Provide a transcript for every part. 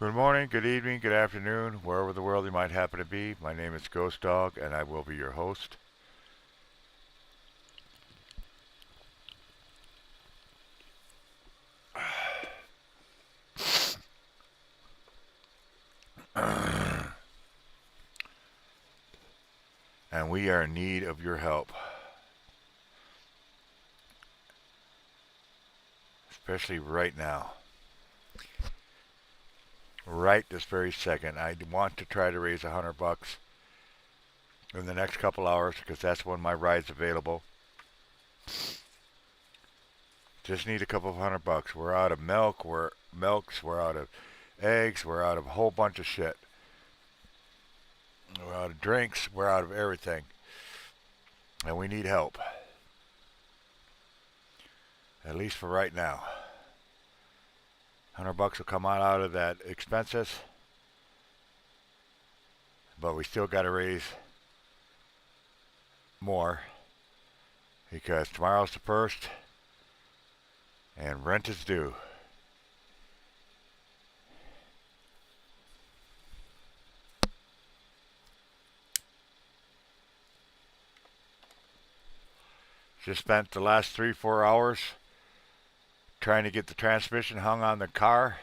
Good morning, good evening, good afternoon, wherever the world you might happen to be. My name is Ghost Dog, and I will be your host. And we are in need of your help, especially right now. Right this very second. I want to try to raise $100 in the next couple hours because that's when my ride's available. Just need a couple of $100. We're out of milk, we're out of eggs, we're out of a whole bunch of shit. We're out of drinks, we're out of everything. And we need help. At least for right now. $100 will come out of that expenses, but we still got to raise more because tomorrow's the first and rent is due. Just spent the last 3-4 hours trying to get the transmission hung on the car,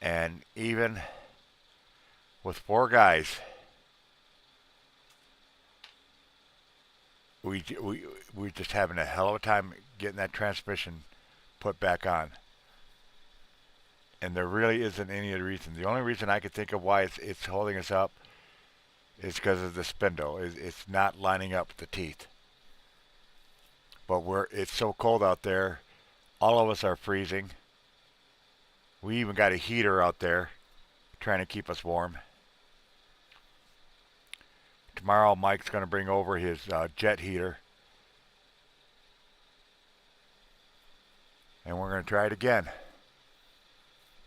and even with 4 guys, we're just having a hell of a time getting that transmission put back on. And there really isn't any other reason. The only reason I could think of why it's holding us up is because of the spindle. It's not lining up with the teeth. But it's so cold out there, all of us are freezing. We even got a heater out there trying to keep us warm. Tomorrow Mike's going to bring over his jet heater. And we're going to try it again.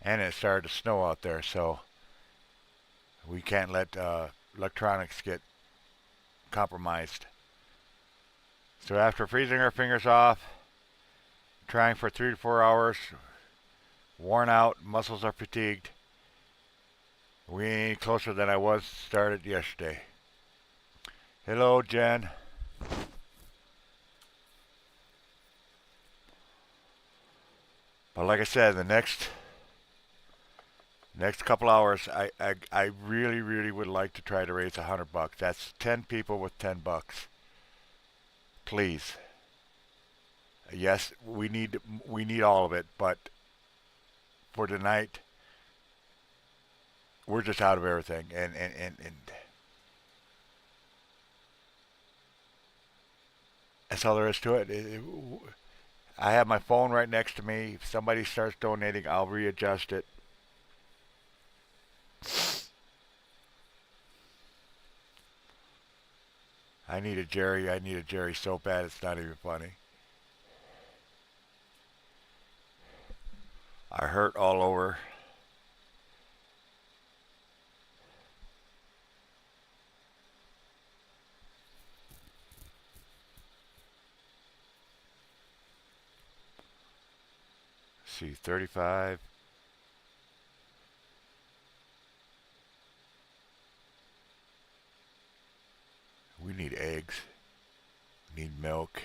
And it started to snow out there, so we can't let electronics get compromised. So after freezing our fingers off, trying for 3 to 4 hours, worn out, muscles are fatigued, we ain't closer than I was started yesterday. Hello, Jen. But like I said, the next couple hours, I really would like to try to raise $100. That's 10 people with $10. Please. Yes, we need all of it, but for tonight, we're just out of everything, and that's all there is to it. I have my phone right next to me. If somebody starts donating, I'll readjust it. I need a Jerry so bad it's not even funny. I hurt all over. See, 35. We need eggs. We need milk.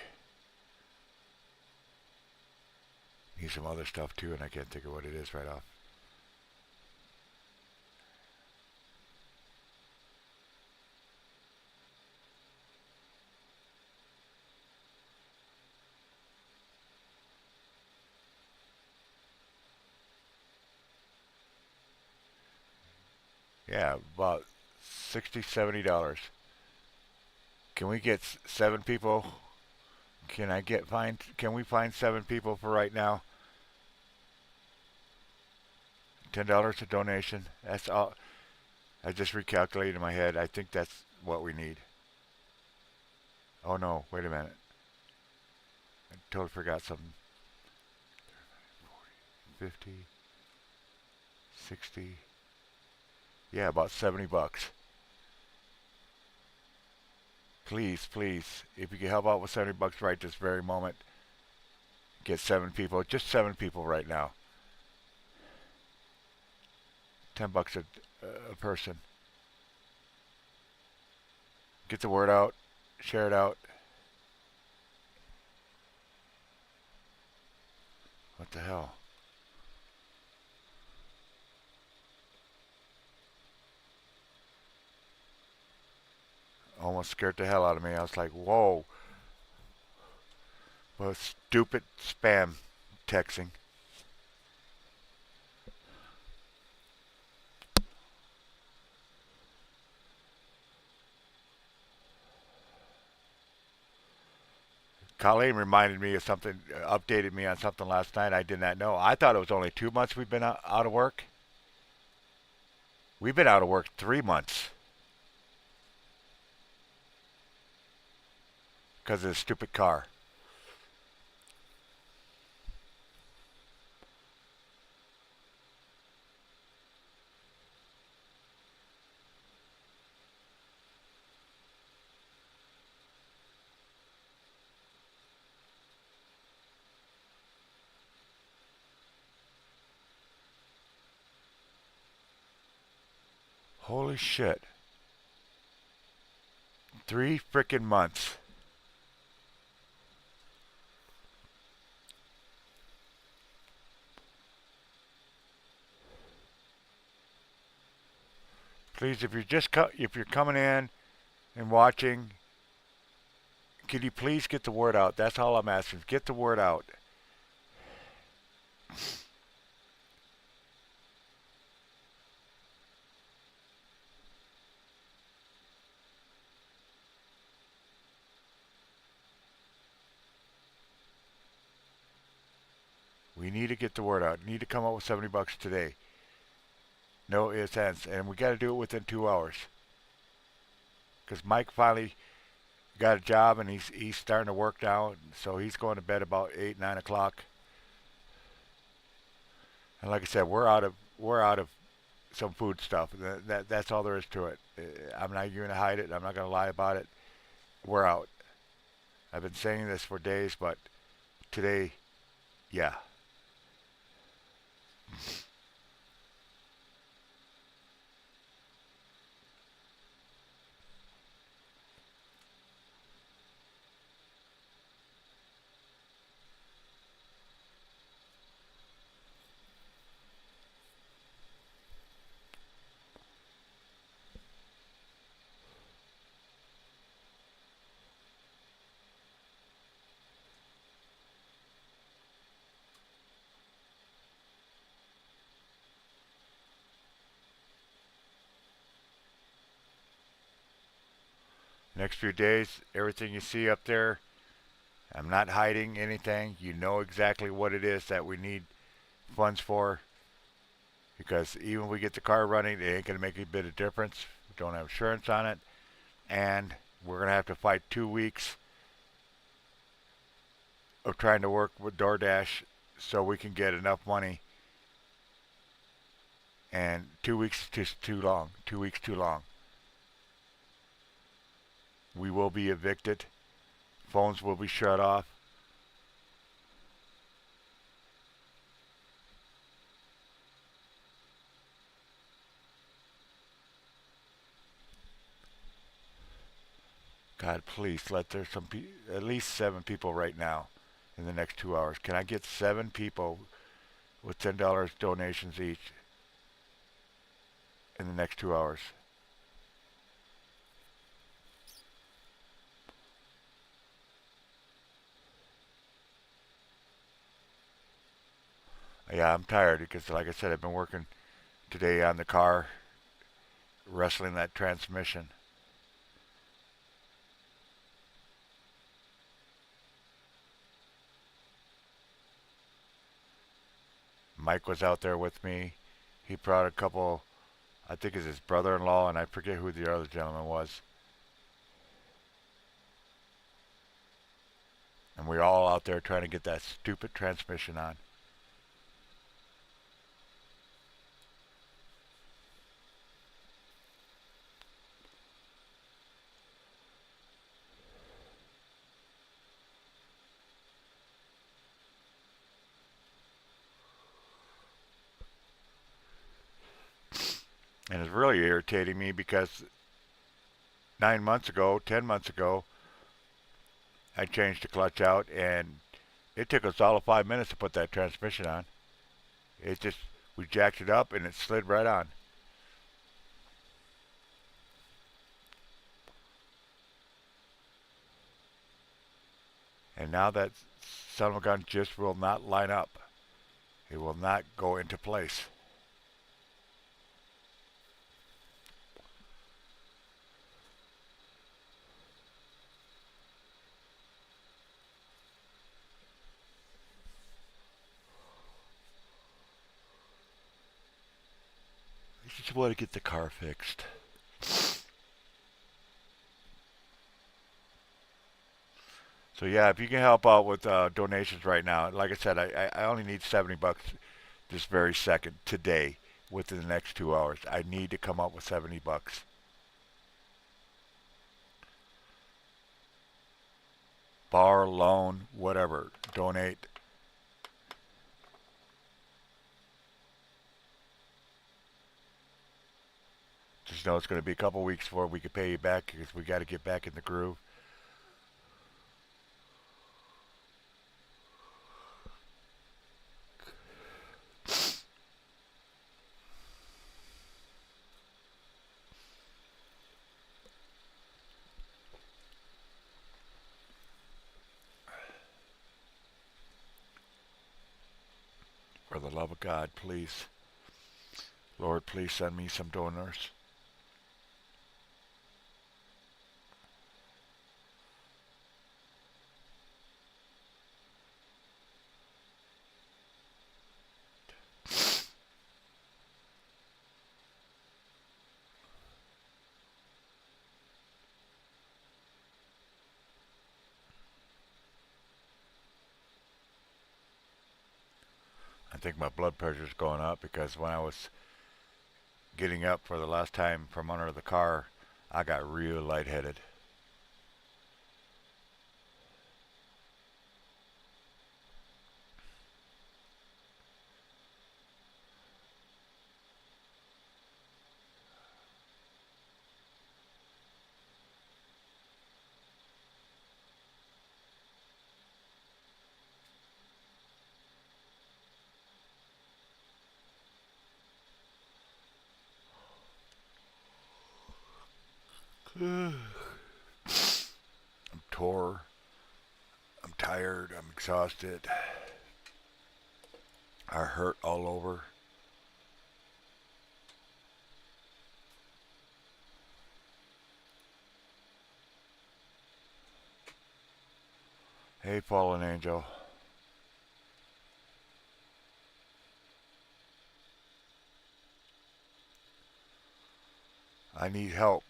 Need some other stuff too, and I can't think of what it is right off. Yeah, about $60, $70. Can we get 7 people? Can we find 7 people for right now? $10 a donation. That's all. I just recalculated in my head. I think that's what we need. Oh no, wait a minute. I totally forgot something. 50, 60. Yeah, about $70. Please, if you can help out with $70 right this very moment, get 7 people, just 7 people right now. $10 a person. Get the word out, share it out. What the hell? Almost scared the hell out of me. I was like, whoa. Well, stupid spam texting. Colleen reminded me of something, updated me on something last night I did not know. I thought it was only 2 months we've been out of work. We've been out of work 3 months because of the stupid car. Holy shit. 3 freaking months. Please, if you're coming in and watching, could you please get the word out? That's all I'm asking. Get the word out. We need to get the word out. We need to come up with $70 today. No ifs, ands, and we got to do it within 2 hours. Because Mike finally got a job and he's starting to work now, so he's going to bed about 8, 9 o'clock. And like I said, we're out of some food stuff. That's all there is to it. I'm not going to hide it. I'm not going to lie about it. We're out. I've been saying this for days, but today, yeah. Next few days, everything you see up there, I'm not hiding anything. You know exactly what it is that we need funds for. Because even if we get the car running, it ain't going to make a bit of difference. We don't have insurance on it. And we're going to have to fight 2 weeks of trying to work with DoorDash so we can get enough money. And 2 weeks is just too long. 2 weeks too long. We will be evicted. Phones will be shut off. God, please let there at least 7 people right now in the next 2 hours. Can I get 7 people with $10 donations each in the next 2 hours? Yeah, I'm tired because, like I said, I've been working today on the car, wrestling that transmission. Mike was out there with me. He brought a couple, I think it's his brother-in-law, and I forget who the other gentleman was. And we were all out there trying to get that stupid transmission on. And it's really irritating me because 9 months ago, 10 months ago, I changed the clutch out and it took us all of 5 minutes to put that transmission on. It just, we jacked it up and it slid right on. And now that son of a gun just will not line up. It will not go into place. I just want to get the car fixed. So yeah, if you can help out with donations right now, like I said, I only need $70 this very second today within the next 2 hours. I need to come up with $70. Borrow, loan, whatever. Donate. Just know it's going to be a couple weeks before we can pay you back because we got to get back in the groove. For the love of God, please. Lord, please send me some donors. I think my blood pressure's going up because when I was getting up for the last time from under the car, I got real lightheaded. I'm tore. I'm tired. I'm exhausted. I hurt all over. Hey, fallen angel. I need help.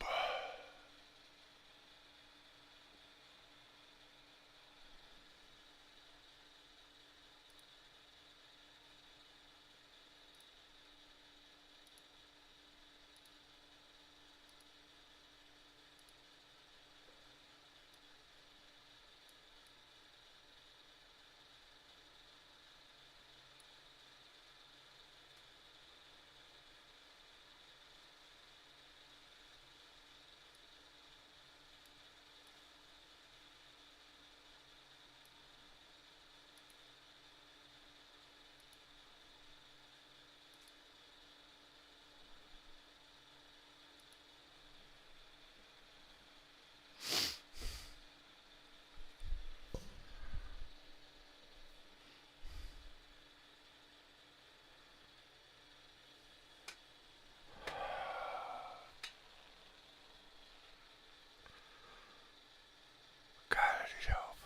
God, I need help.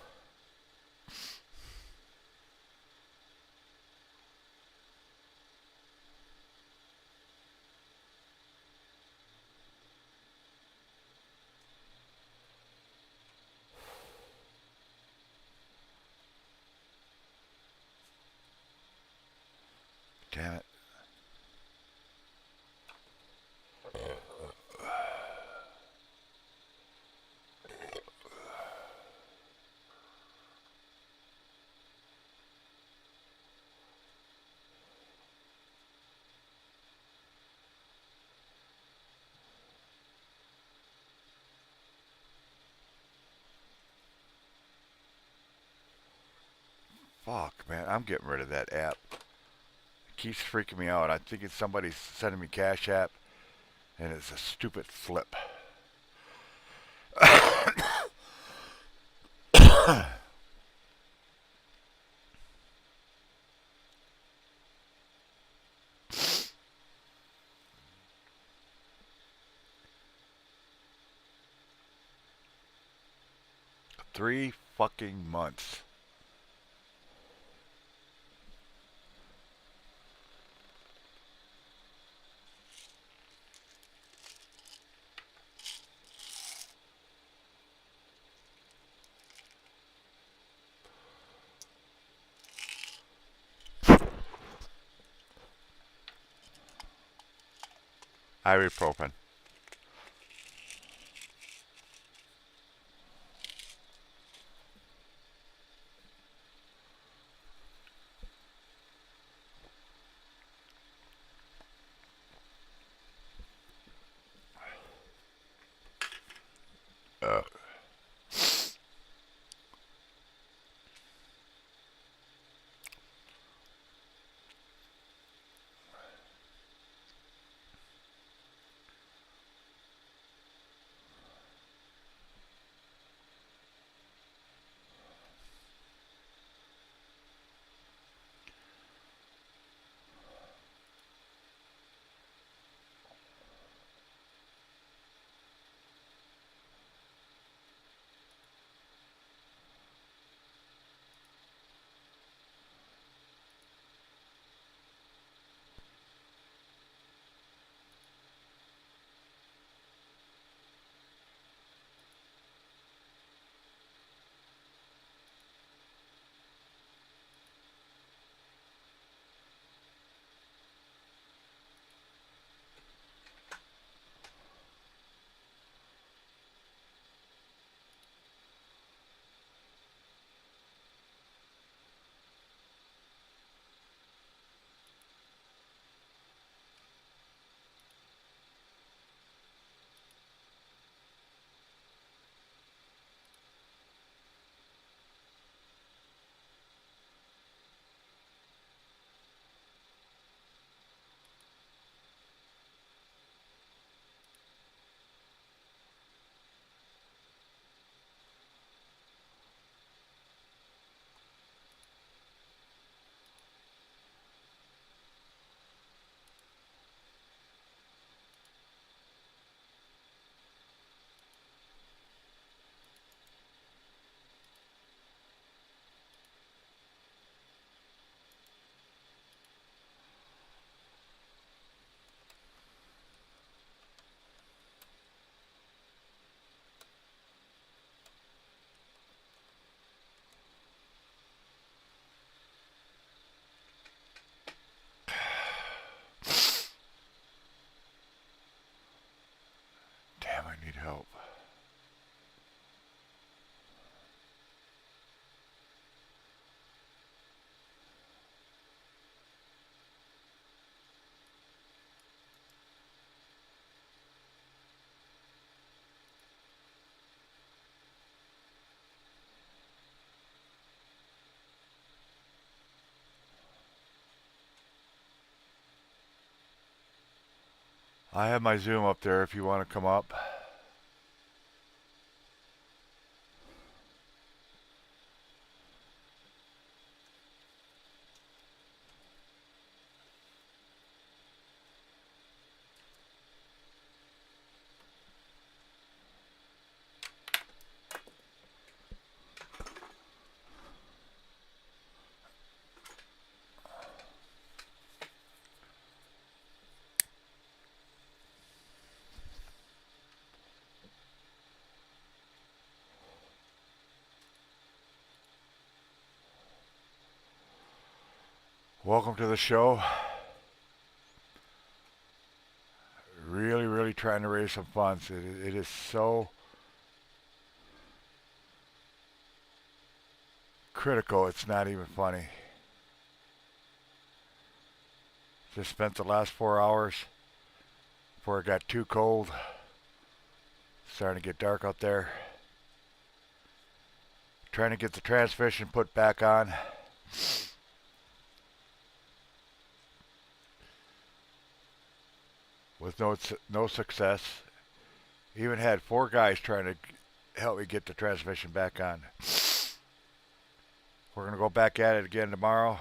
Damn it. Fuck, man, I'm getting rid of that app. It keeps freaking me out. I think it's somebody's sending me Cash App, and it's a stupid flip. 3 fucking months. Ibuprofen. Uh, Damn, I need help. I have my Zoom up there if you want to come up. Welcome to the show. Really, really trying to raise some funds. It is so critical, it's not even funny. Just spent the last 4 hours before it got too cold. Starting to get dark out there. Trying to get the transmission put back on. with no success. Even had 4 guys trying to help me get the transmission back on. We're gonna go back at it again tomorrow.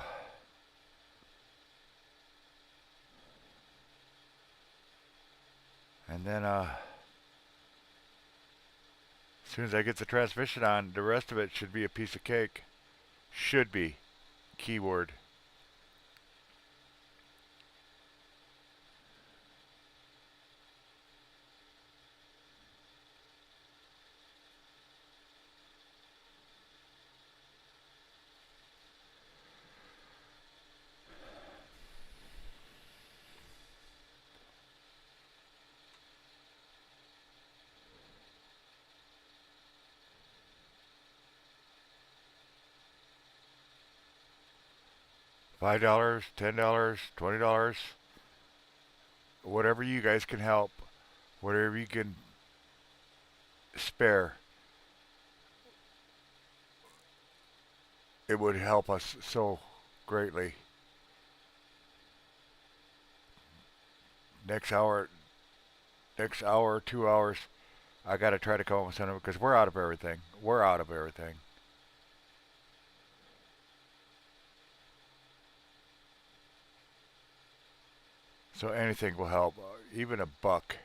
And then as soon as I get the transmission on, the rest of it should be a piece of cake. Should be. Keyword. $5, $10, $20, whatever you guys can help, whatever you can spare, it would help us so greatly. Next hour, 2 hours, I got to try to come up with something because we're out of everything. We're out of everything. So anything will help, even a buck.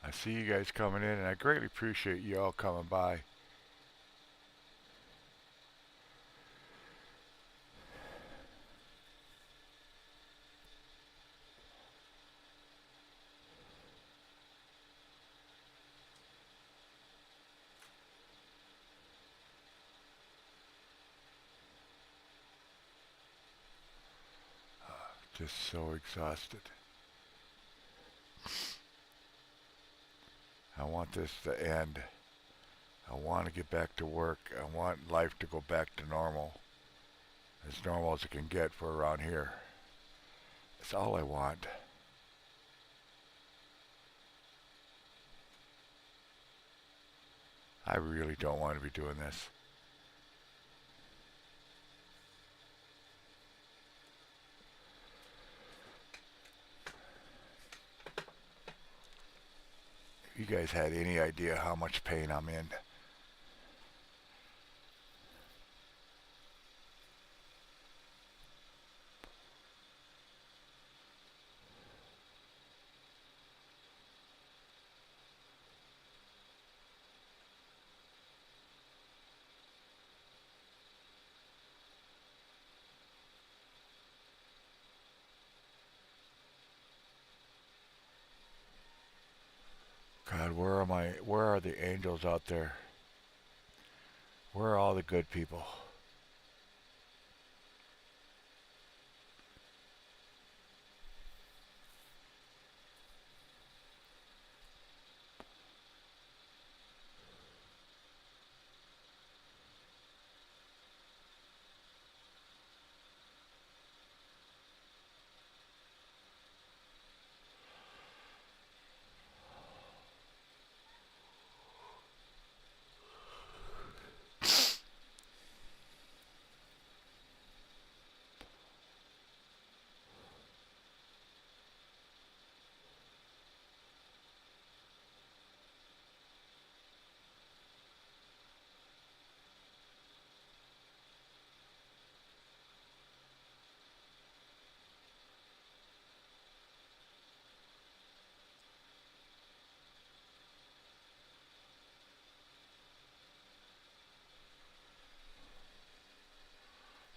I see you guys coming in, and I greatly appreciate you all coming by. Just so exhausted. I want this to end. I want to get back to work. I want life to go back to normal. As normal as it can get for around here. That's all I want. I really don't want to be doing this. If you guys had any idea how much pain I'm in. God, where are the angels out there? Where are all the good people?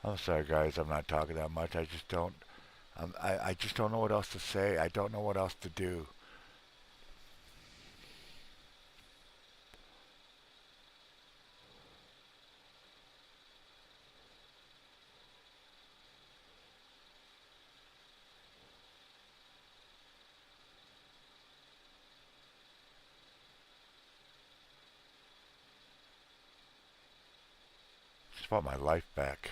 I'm sorry, guys. I'm not talking that much. I just don't. I just don't know what else to say. I don't know what else to do. just want my life back.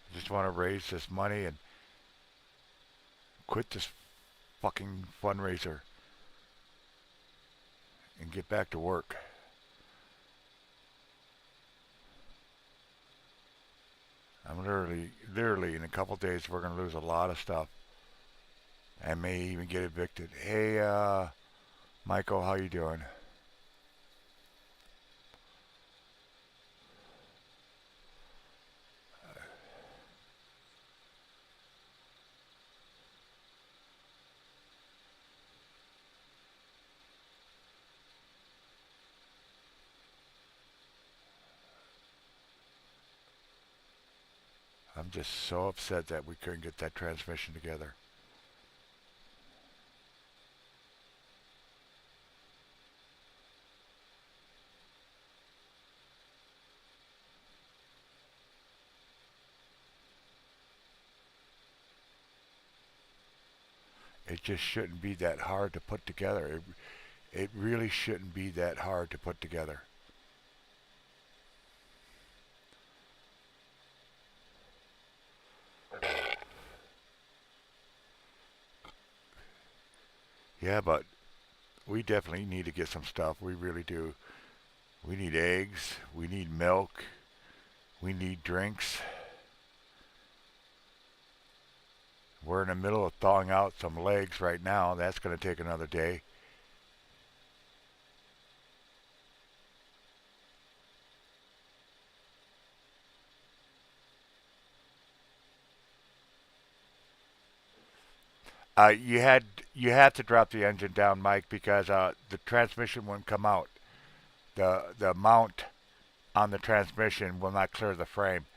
I just want to raise this money and quit this fucking fundraiser and get back to work. I'm literally in a couple days we're gonna lose a lot of stuff and may even get evicted. Hey, Michael, how you doing? I'm just so upset that we couldn't get that transmission together. It just shouldn't be that hard to put together. It really shouldn't be that hard to put together. Yeah, but we definitely need to get some stuff. We really do. We need eggs. We need milk. We need drinks. We're in the middle of thawing out some legs right now. That's going to take another day. You had to drop the engine down, Mike, because the transmission wouldn't come out. The mount on the transmission will not clear the frame.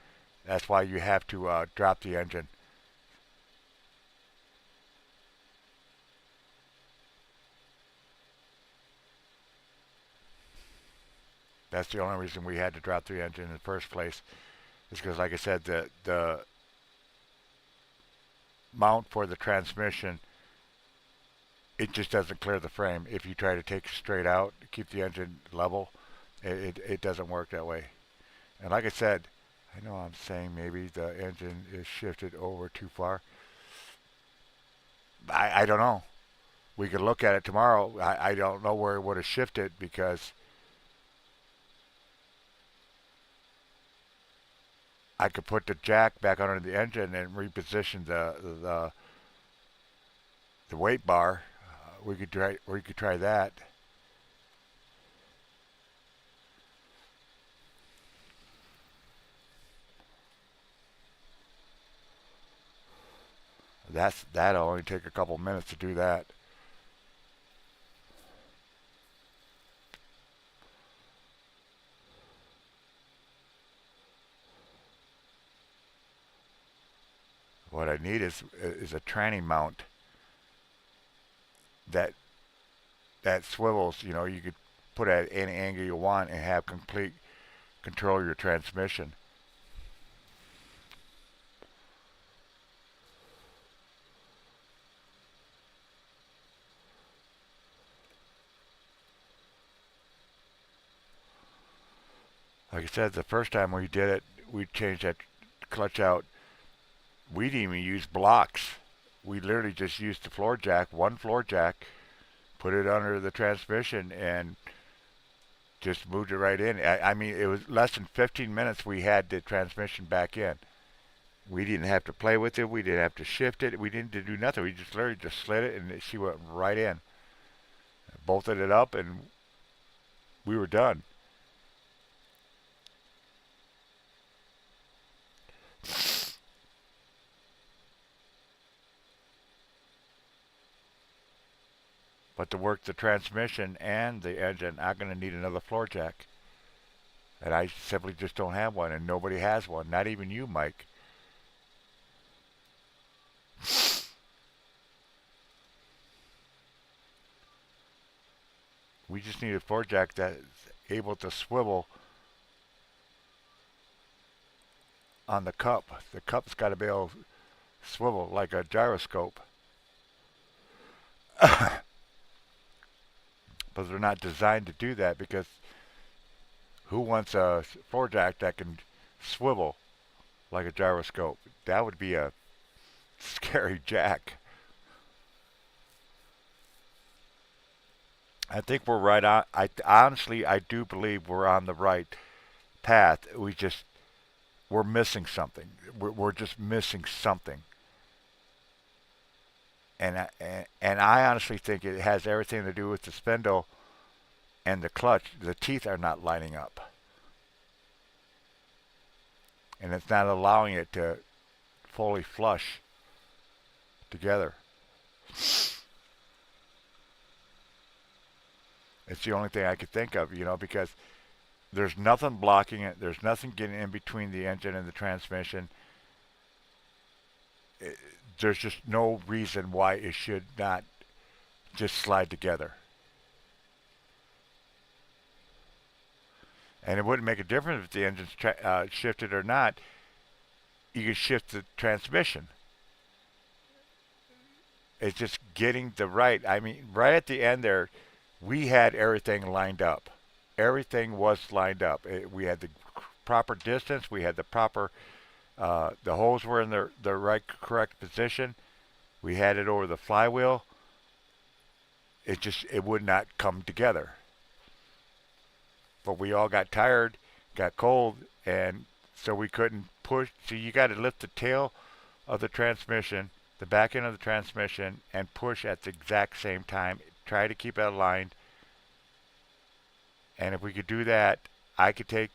That's why you have to drop the engine. That's the only reason we had to drop the engine in the first place. Is because, like I said, the mount for the transmission, it just doesn't clear the frame. If you try to take it straight out, keep the engine level, it doesn't work that way. And like I said, I know I'm saying maybe the engine is shifted over too far. I don't know. We could look at it tomorrow. I don't know where it would have shifted because I could put the jack back under the engine and reposition the weight bar. We could try that. That'll only take a couple minutes to do that. What I need is a tranny mount that that swivels. You know, you could put at any angle you want and have complete control of your transmission. Like I said, the first time we did it, we changed that clutch out. We didn't even use blocks. We literally just used the floor jack, one floor jack, put it under the transmission, and just moved it right in. I mean, it was less than 15 minutes we had the transmission back in. We didn't have to play with it. We didn't have to shift it. We didn't do nothing. We just literally just slid it, and she went right in. Bolted it up, and we were done. But to work the transmission and the engine, I'm going to need another floor jack. And I simply just don't have one, and nobody has one. Not even you, Mike. We just need a floor jack that's able to swivel on the cup. The cup's got to be able to swivel like a gyroscope. But they're not designed to do that because who wants a floor jack that can swivel like a gyroscope? That would be a scary jack. I think we're right on. I honestly, I do believe we're on the right path. We're missing something. We're just missing something. And I honestly think it has everything to do with the spindle and the clutch. The teeth are not lining up, and it's not allowing it to fully flush together. It's the only thing I could think of, because there's nothing blocking it. There's nothing getting in between the engine and the transmission. There's just no reason why it should not just slide together. And it wouldn't make a difference if the engine's shifted or not. You can shift the transmission. It's just getting the right. I mean, right at the end there, we had everything lined up. Everything was lined up. We had the proper distance. We had the proper. The holes were in the right, correct position. We had it over the flywheel. It would not come together. But we all got tired, got cold, and so we couldn't push. So you got to lift the tail of the transmission, the back end of the transmission, and push at the exact same time. Try to keep it aligned. And if we could do that, I could take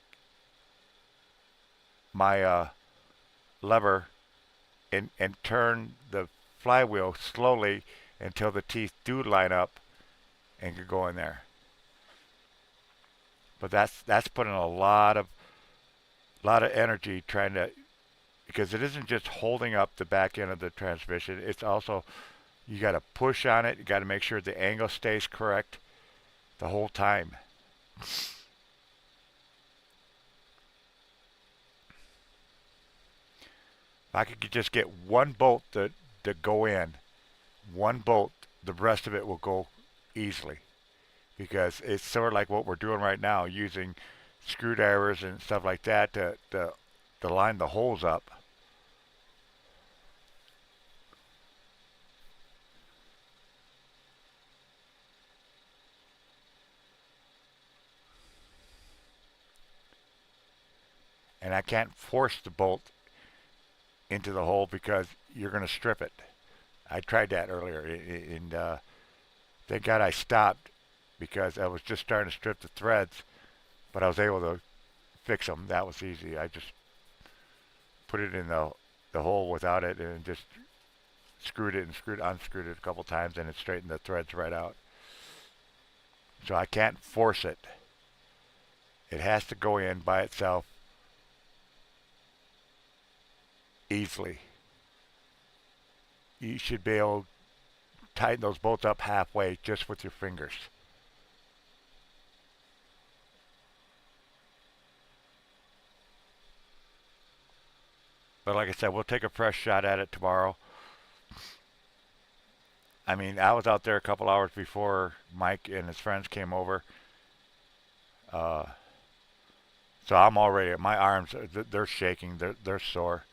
my lever and turn the flywheel slowly until the teeth do line up and could go in there. But that's putting a lot of energy trying to, because it isn't just holding up the back end of the transmission. It's also, you got to push on it. You got to make sure the angle stays correct the whole time. If I could just get one bolt to go in, one bolt, the rest of it will go easily. Because it's sort of like what we're doing right now, using screwdrivers and stuff like that to line the holes up. And I can't force the bolt into the hole because you're going to strip it. I tried that earlier, and thank God I stopped because I was just starting to strip the threads, but I was able to fix them. That was easy. I just put it in the hole without it and just screwed it and unscrewed it a couple times, and it straightened the threads right out. So I can't force it. It has to go in by itself easily. You should be able to tighten those bolts up halfway just with your fingers. But like I said, we'll take a fresh shot at it tomorrow. I mean, I was out there a couple hours before Mike and his friends came over. Uh, so I'm already, my arms, they're shaking, they're sore.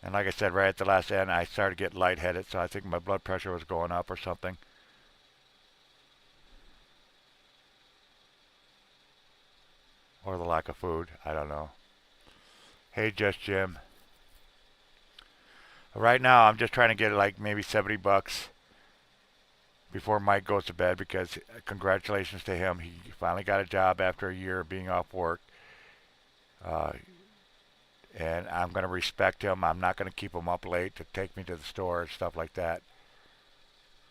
And like I said, right at the last end, I started getting lightheaded, so I think my blood pressure was going up or something. Or the lack of food, I don't know. Hey, Just Jim. Right now, I'm just trying to get like maybe $70 before Mike goes to bed because congratulations to him. He finally got a job after a year of being off work. Uh, and I'm going to respect him. I'm not going to keep him up late to take me to the store and stuff like that.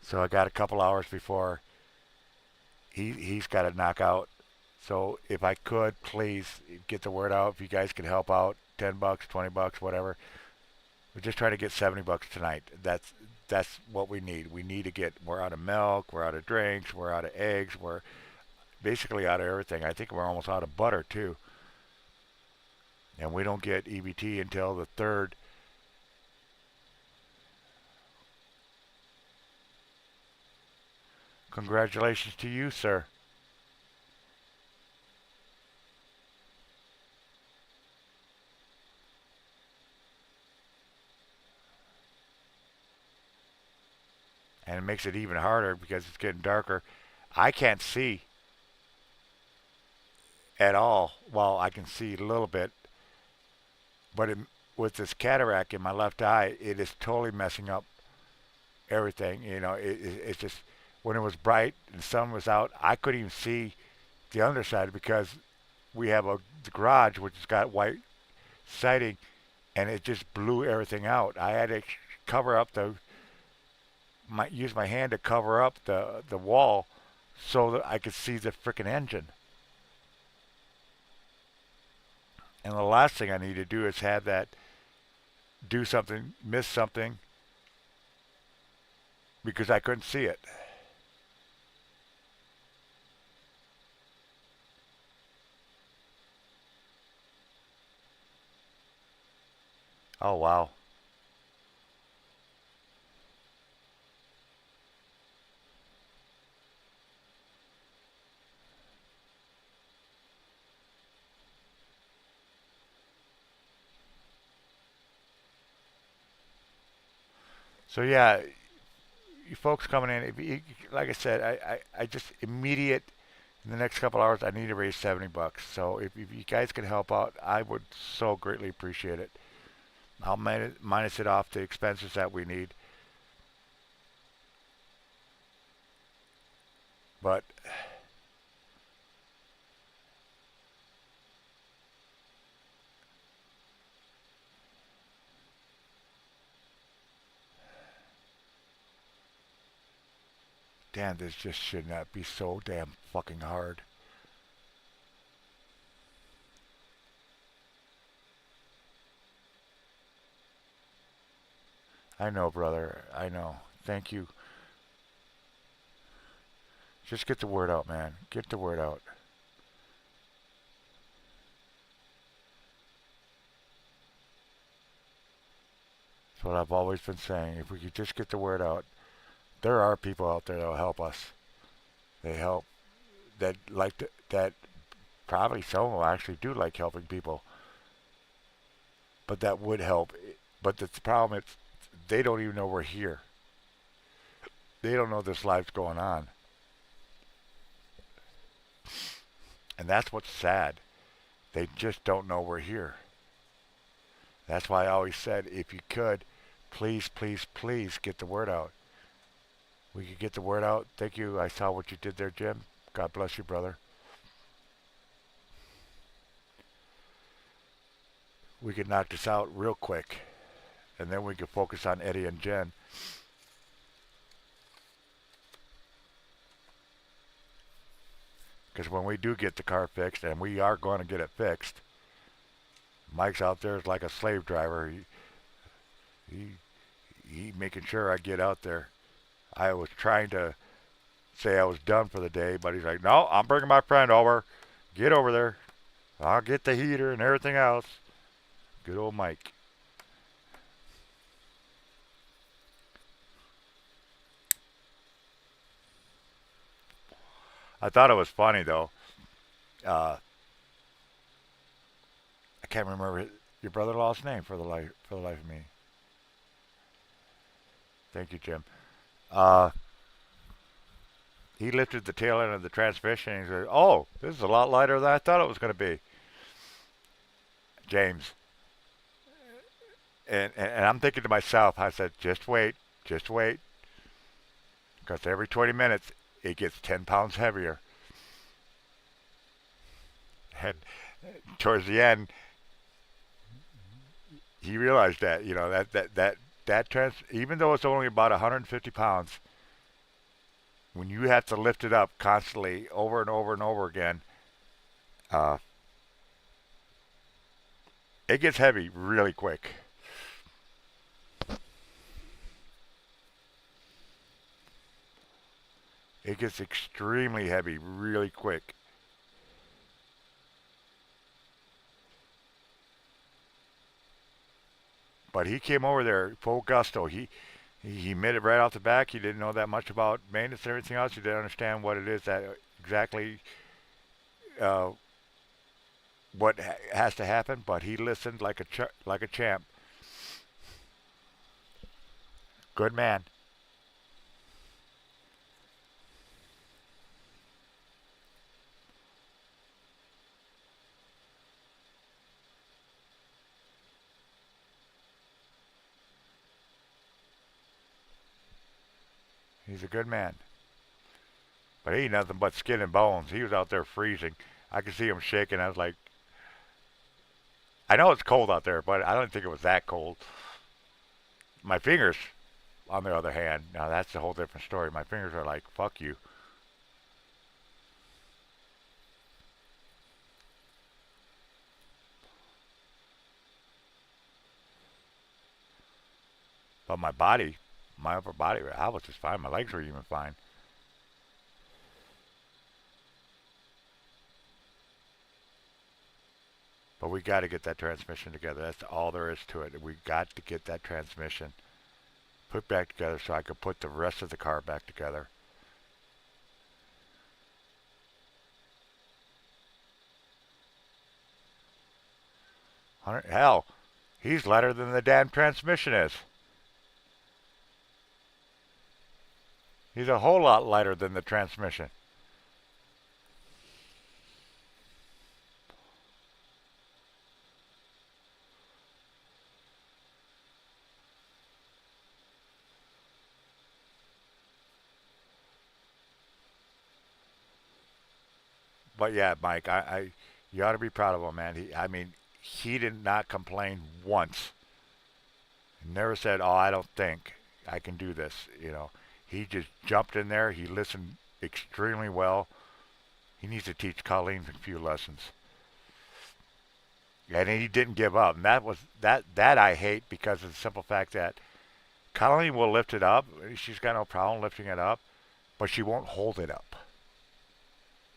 So I got a couple hours before he's got to knock out. So if I could, please get the word out. If you guys could help out, $10, $20, whatever. We're just trying to get $70 tonight. That's what we need. We need to get. We're out of milk. We're out of drinks. We're out of eggs. We're basically out of everything. I think we're almost out of butter too. and we don't get EBT until the 3rd. Congratulations to you, sir. And it makes it even harder because it's getting darker. I can't see at all. Well, I can see a little bit, but with this cataract in my left eye, it is totally messing up everything. It's just when it was bright and the sun was out, I couldn't even see the underside because we have the garage which has got white siding, and it just blew everything out. I had to cover up use my hand to cover up the wall so that I could see the frickin' engine. And the last thing I need to do is have that do something, miss something because I couldn't see it. Oh wow. So yeah, you folks coming in, if you, like I said, I just immediate in the next couple hours I need to raise $70. So if you guys can help out, I would so greatly appreciate it. I'll minus it off the expenses that we need. But damn, this just should not be so damn fucking hard. I know, brother. I know. Thank you. Just get the word out, man. Get the word out. That's what I've always been saying. If we could just get the word out, there are people out there that'll help us. They help that probably some will actually do like helping people, but that would help. But the problem is they don't even know we're here. They don't know this life's going on, and that's what's sad. They just don't know we're here. That's why I always said, if you could, please, please, please get the word out. We could get the word out. Thank you. I saw what you did there, Jim. God bless you, brother. We could knock this out real quick, and then we could focus on Eddie and Jen. Because when we do get the car fixed, and we are going to get it fixed, Mike's out there is like a slave driver. He, he making sure I get out there. I was trying to say I was done for the day, but he's like, no, I'm bringing my friend over. Get over there. I'll get the heater and everything else. Good old Mike. I thought it was funny though. Uh, I can't remember your brother-in-law's name for the life of me. Thank you, Jim. Uh, he lifted the tail end of the transmission and he said, "Oh, this is a lot lighter than I thought it was going to be." James, and I'm thinking to myself, I said, just wait, because every 20 minutes it gets 10 pounds heavier. And towards the end, he realized that even though it's only about 150 pounds, when you have to lift it up constantly over and over and over again, uh, it gets heavy really quick. It gets extremely heavy really quick. But he came over there full gusto. He admitted right off the back he didn't know that much about maintenance and everything else. He didn't understand what it is that exactly uh, what has to happen. But he listened like like a champ. Good man. He's a good man. But he ain't nothing but skin and bones. He was out there freezing. I could see him shaking. I was like, I know it's cold out there, but I don't think it was that cold. My fingers, on the other hand, now that's a whole different story. My fingers are like, fuck you. But my body, my upper body, I was just fine. My legs were even fine. But we got to get that transmission together. That's all there is to it. We got to get that transmission put back together so I could put the rest of the car back together. Hell, he's lighter than the damn transmission is. He's a whole lot lighter than the transmission. But yeah, Mike, you ought to be proud of him, man. I mean, he did not complain once. Never said, "Oh, I don't think I can do this." He just jumped in there. He listened extremely well. He needs to teach Colleen a few lessons, and he didn't give up. And that I hate because of the simple fact that Colleen will lift it up. She's got no problem lifting it up, but she won't hold it up.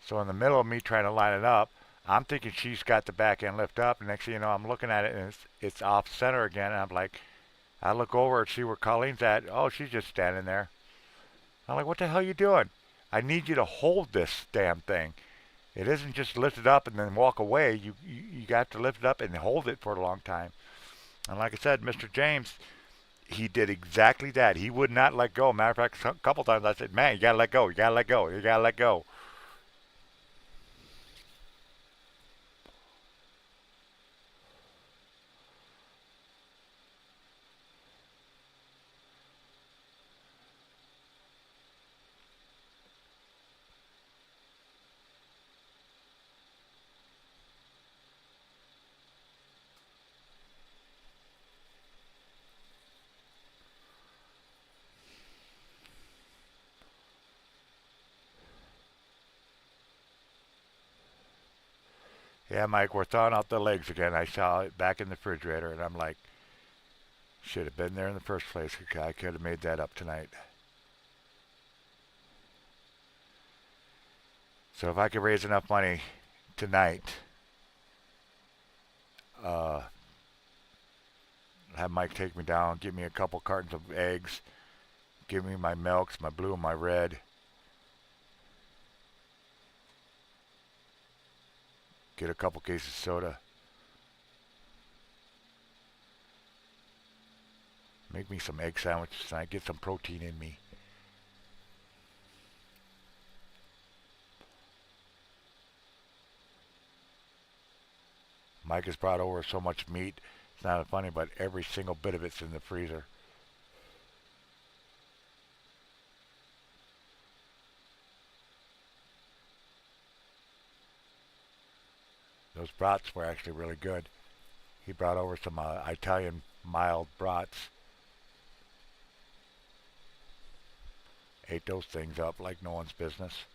So in the middle of me trying to line it up, I'm thinking she's got the back end lift up, and next thing you know, I'm looking at it and it's off center again, and I'm like, I look over and see where Colleen's at. Oh, she's just standing there. I'm like, what the hell are you doing? I need you to hold this damn thing. It isn't just lift it up and then walk away. You got to lift it up and hold it for a long time. And like I said, Mr. James, he did exactly that. He would not let go. Matter of fact, a couple times I said, man, you gotta let go. You gotta let go. You gotta let go. Yeah, Mike, we're thawing out the legs again. I saw it back in the refrigerator, and I'm like, should have been there in the first place. I could have made that up tonight. So if I could raise enough money tonight, uh, have Mike take me down, give me a couple cartons of eggs, give me my milks, my blue and my red, get a couple cases of soda, make me some egg sandwiches tonight, get some protein in me. Mike has brought over so much meat, it's not funny, but every single bit of it's in the freezer. Those brats were actually really good. He brought over some Italian mild brats. Ate those things up like no one's business.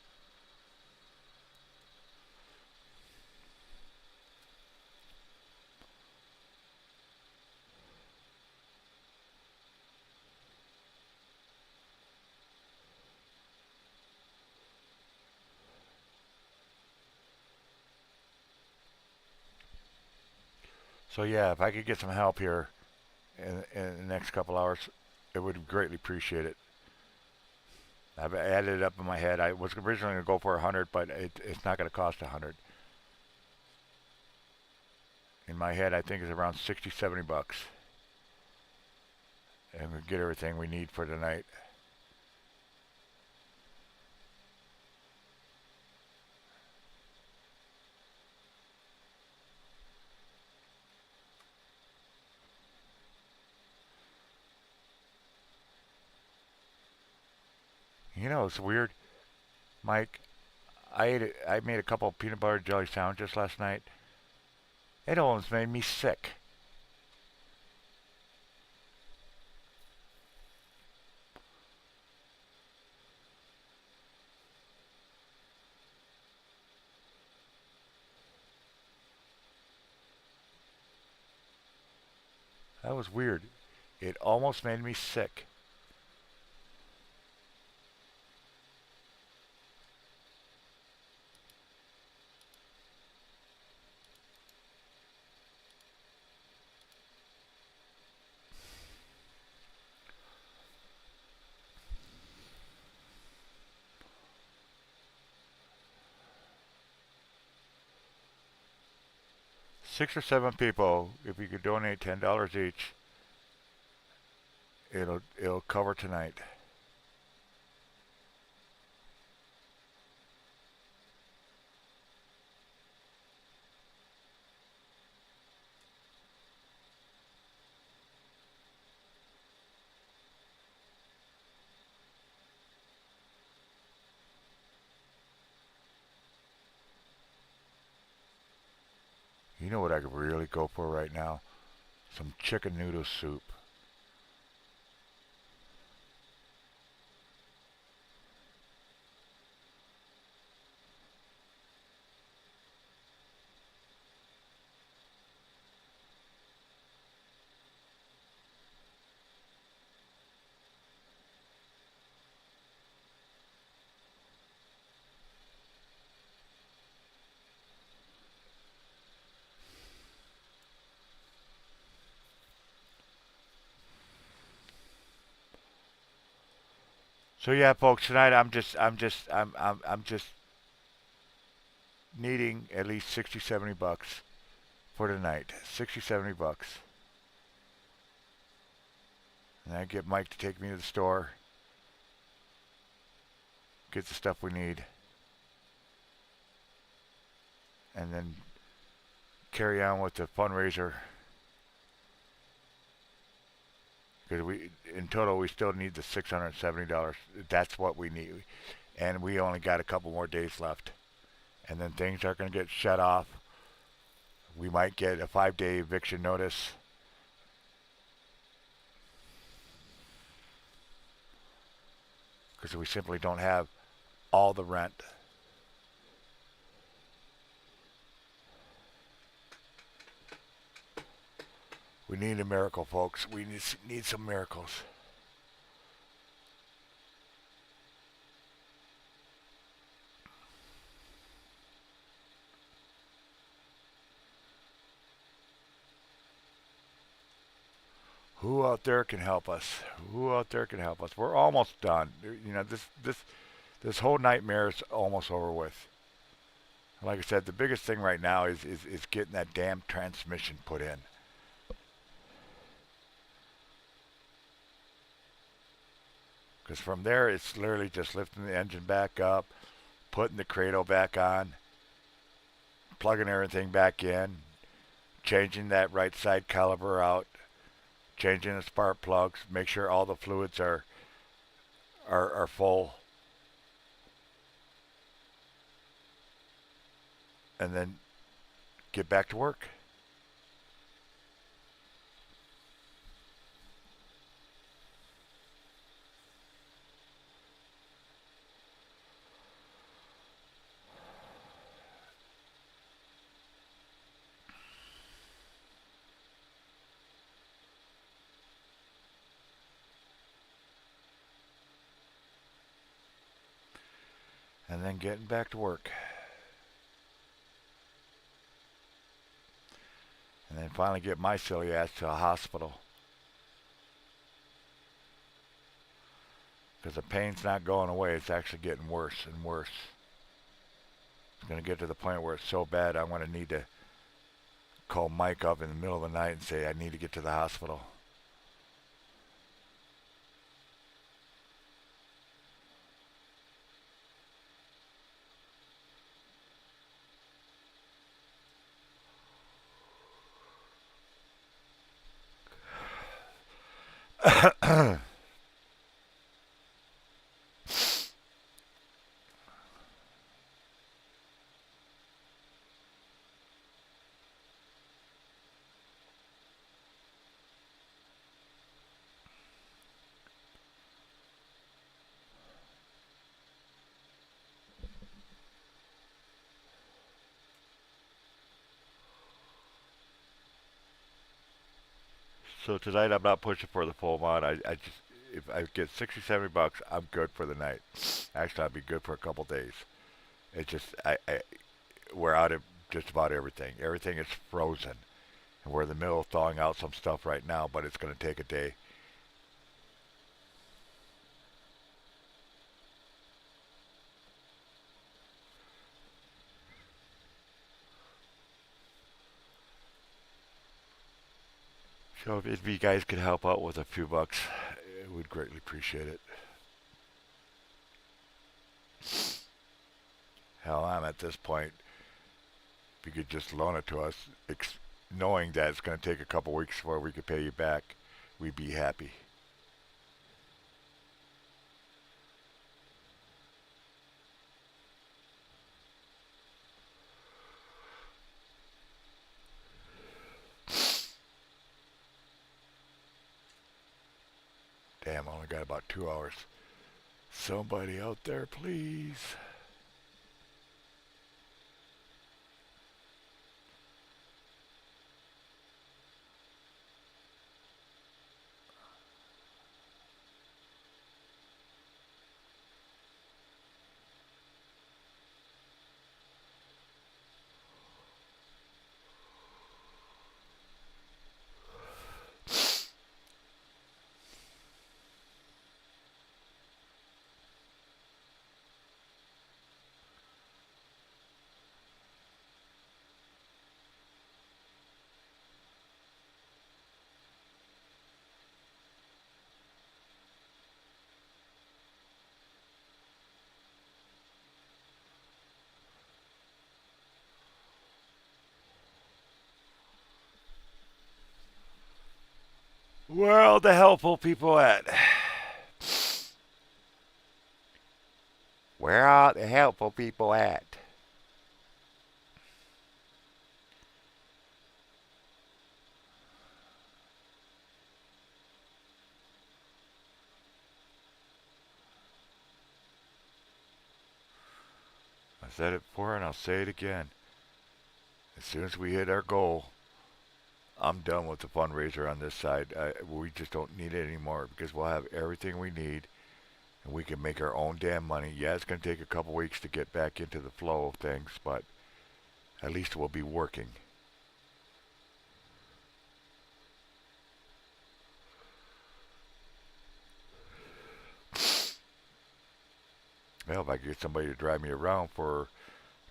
So yeah, if I could get some help here, in the next couple hours, it would greatly appreciate it. I've added it up in my head. I was originally going to go for 100, but it's not going to cost 100. In my head, I think it's around 60, 70 bucks. And we get everything we need for tonight. You know, it's weird, Mike. I made a couple of peanut butter jelly sandwiches last night. It almost made me sick. That was weird. It almost made me sick. Six or seven people, if you could donate $10 each, it'll cover tonight. You know what I could really go for right now? Some chicken noodle soup. So yeah, folks, tonight I'm just needing at least 60, 70 bucks for tonight. 60, 70 bucks. And I get Mike to take me to the store, get the stuff we need, and then carry on with the fundraiser. Because in total, we still need the $670. That's what we need. And we only got a couple more days left. And then things are going to get shut off. We might get a 5-day eviction notice. Because we simply don't have all the rent. We need a miracle, folks. We need some miracles. Who out there can help us? Who out there can help us? We're almost done. You know, this whole nightmare is almost over with. Like I said, the biggest thing right now is getting that damn transmission put in. Because from there, it's literally just lifting the engine back up, putting the cradle back on, plugging everything back in, changing that right side caliper out, changing the spark plugs, make sure all the fluids are full, and then get back to work. And then getting back to work. And then finally get my silly ass to a hospital. because the pain's not going away. It's actually getting worse and worse. It's going to get to the point where it's so bad I'm going to need to call Mike up in the middle of the night and say I need to get to the hospital. So tonight I'm not pushing for the full amount. I just, if I get 60, 70 bucks, I'm good for the night. Actually, I'll be good for a couple days. It just, we're out of just about everything. Everything is frozen. And we're in the middle of thawing out some stuff right now, but it's going to take a day. So if you guys could help out with a few bucks, we'd greatly appreciate it. Hell, I'm at this point. If you could just loan it to us, knowing that it's going to take a couple weeks before we could pay you back, we'd be happy. Damn, I only got about 2 hours. Somebody out there, please. Where are all the helpful people at? Where are the helpful people at? I said it before and I'll say it again. As soon as we hit our goal, I'm done with the fundraiser on this side. We just don't need it anymore because we'll have everything we need and we can make our own damn money. Yeah, it's going to take a couple weeks to get back into the flow of things, but at least we'll be working. Well, if I could get somebody to drive me around for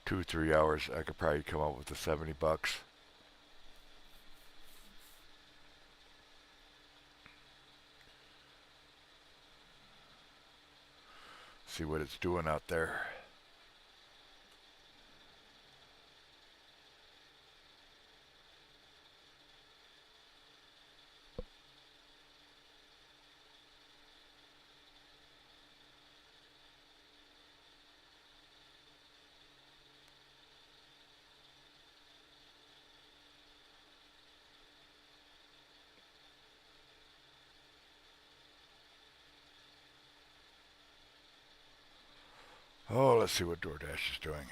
2, 3 hours, I could probably come up with the 70 bucks. See what it's doing out there. Oh, let's see what DoorDash is doing.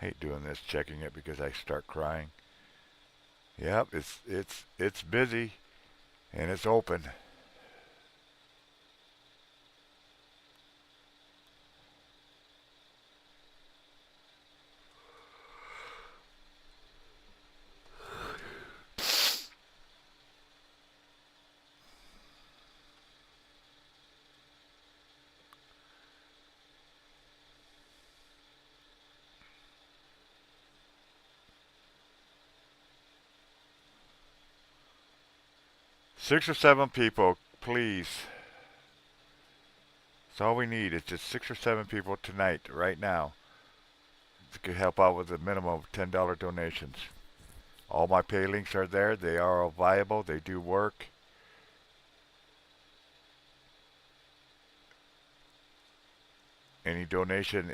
I hate doing this, checking it because I start crying. Yep, it's busy and it's open. 6 or 7 people, please. That's all we need. It's just 6 or 7 people tonight, right now, that could help out with a minimum of $10 donations. All my pay links are there. They are all viable. They do work. Any donation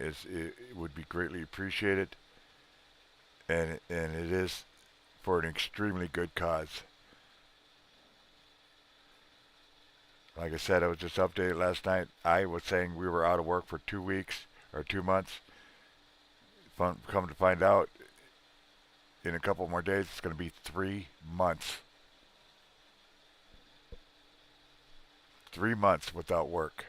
would be greatly appreciated, and it is for an extremely good cause. Like I said, I was just updated last night. I was saying we were out of work for 2 weeks or 2 months. Come to find out, in a couple more days, it's going to be 3 months. 3 months without work.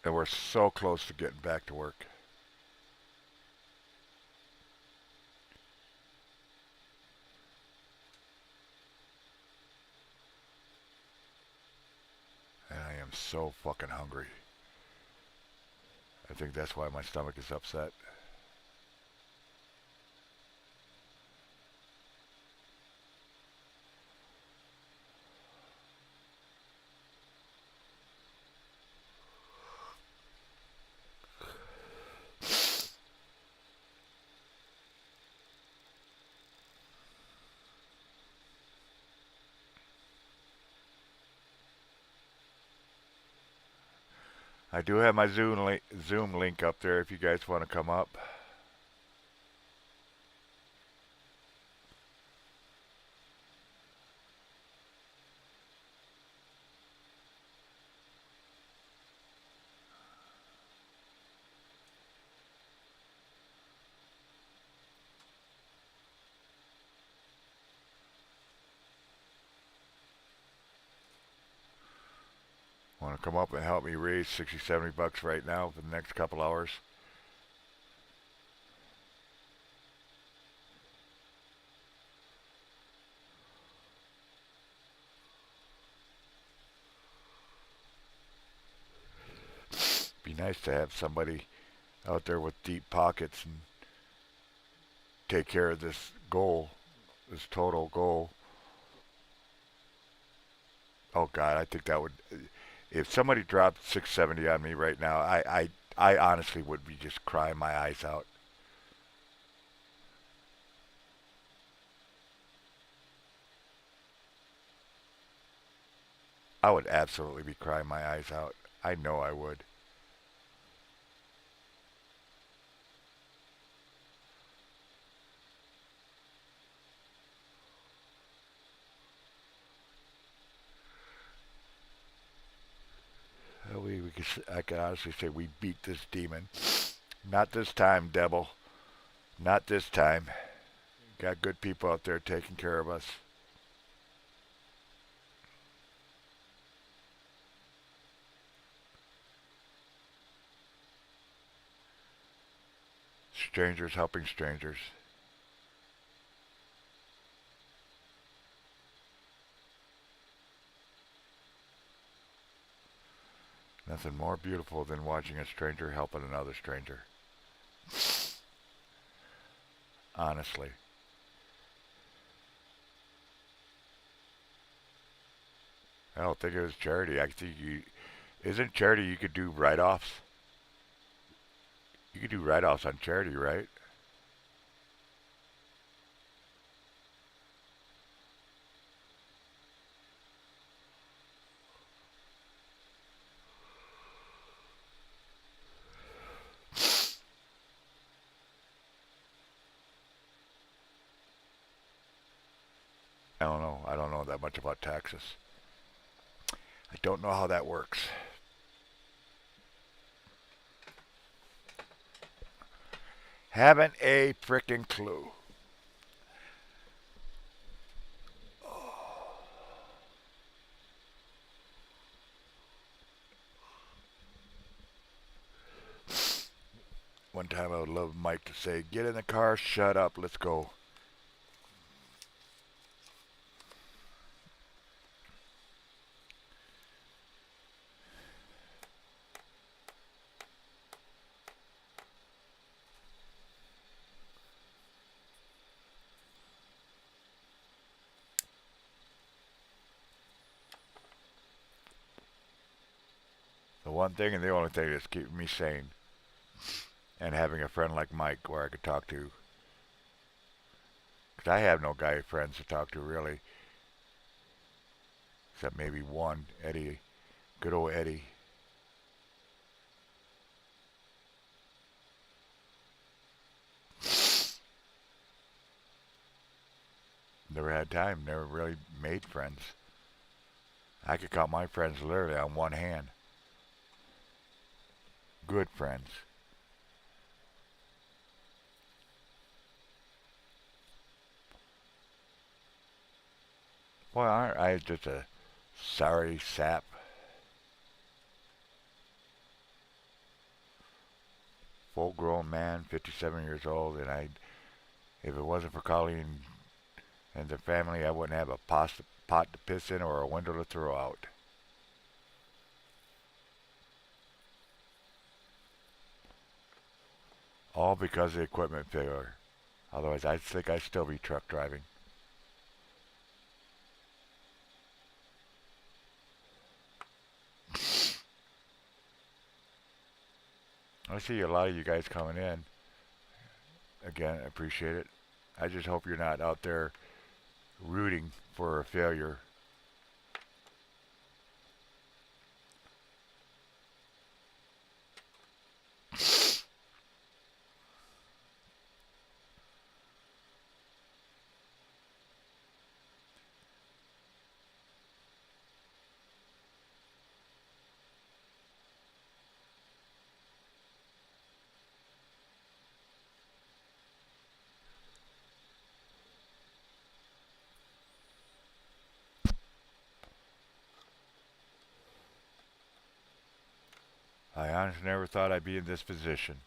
And we're so close to getting back to work. And I am so fucking hungry. I think that's why my stomach is upset. I do have my Zoom link up there if you guys want to come up. Want to come up and help me raise 60, 70 bucks right now for the next couple hours? Be nice to have somebody out there with deep pockets and take care of this goal, this total goal. Oh God, I think that would. If somebody dropped 670 on me right now, I honestly would be just crying my eyes out. I would absolutely be crying my eyes out. I know I would. I can honestly say we beat this demon. Not this time, devil. Not this time. Got good people out there taking care of us. Strangers helping strangers. Nothing more beautiful than watching a stranger helping another stranger. Honestly. I don't think it was charity. I think isn't charity you could do write-offs? You could do write-offs on charity, right? I don't know. I don't know that much about taxes. I don't know how that works. Haven't a frickin' clue. One time I would love Mike to say, "Get in the car, shut up, let's go." one thing and the only thing that's keeping me sane. And having a friend like Mike where I could talk to. Because I have no guy friends to talk to really. Except maybe one, Eddie. Good old Eddie. Never had time. Never really made friends. I could count my friends literally on one hand. Good friends. Boy, aren't I just a sorry sap? Full-grown man, 57 years old, and if it wasn't for Colleen and the family, I wouldn't have a pot to piss in or a window to throw out. All because of the equipment failure. Otherwise, I think I'd still be truck driving. I see a lot of you guys coming in. Again, I appreciate it. I just hope you're not out there rooting for a failure. I honestly never thought I'd be in this position.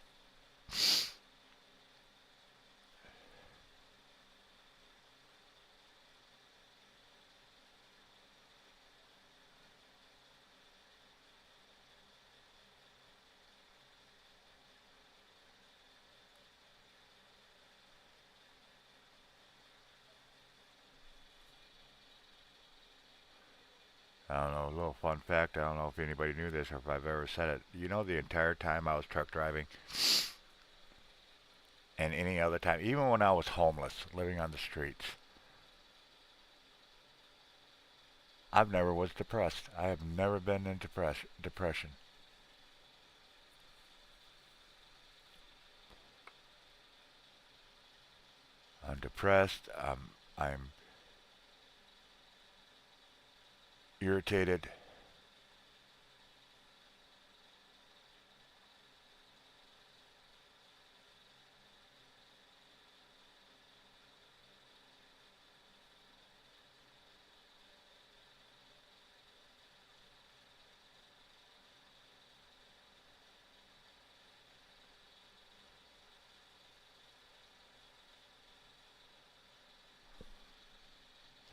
I don't know, a little fun fact, I don't know if anybody knew this or if I've ever said it. You know, the entire time I was truck driving and any other time, even when I was homeless, living on the streets, I've never was depressed. I have never been in depression. I'm depressed. I'm irritated.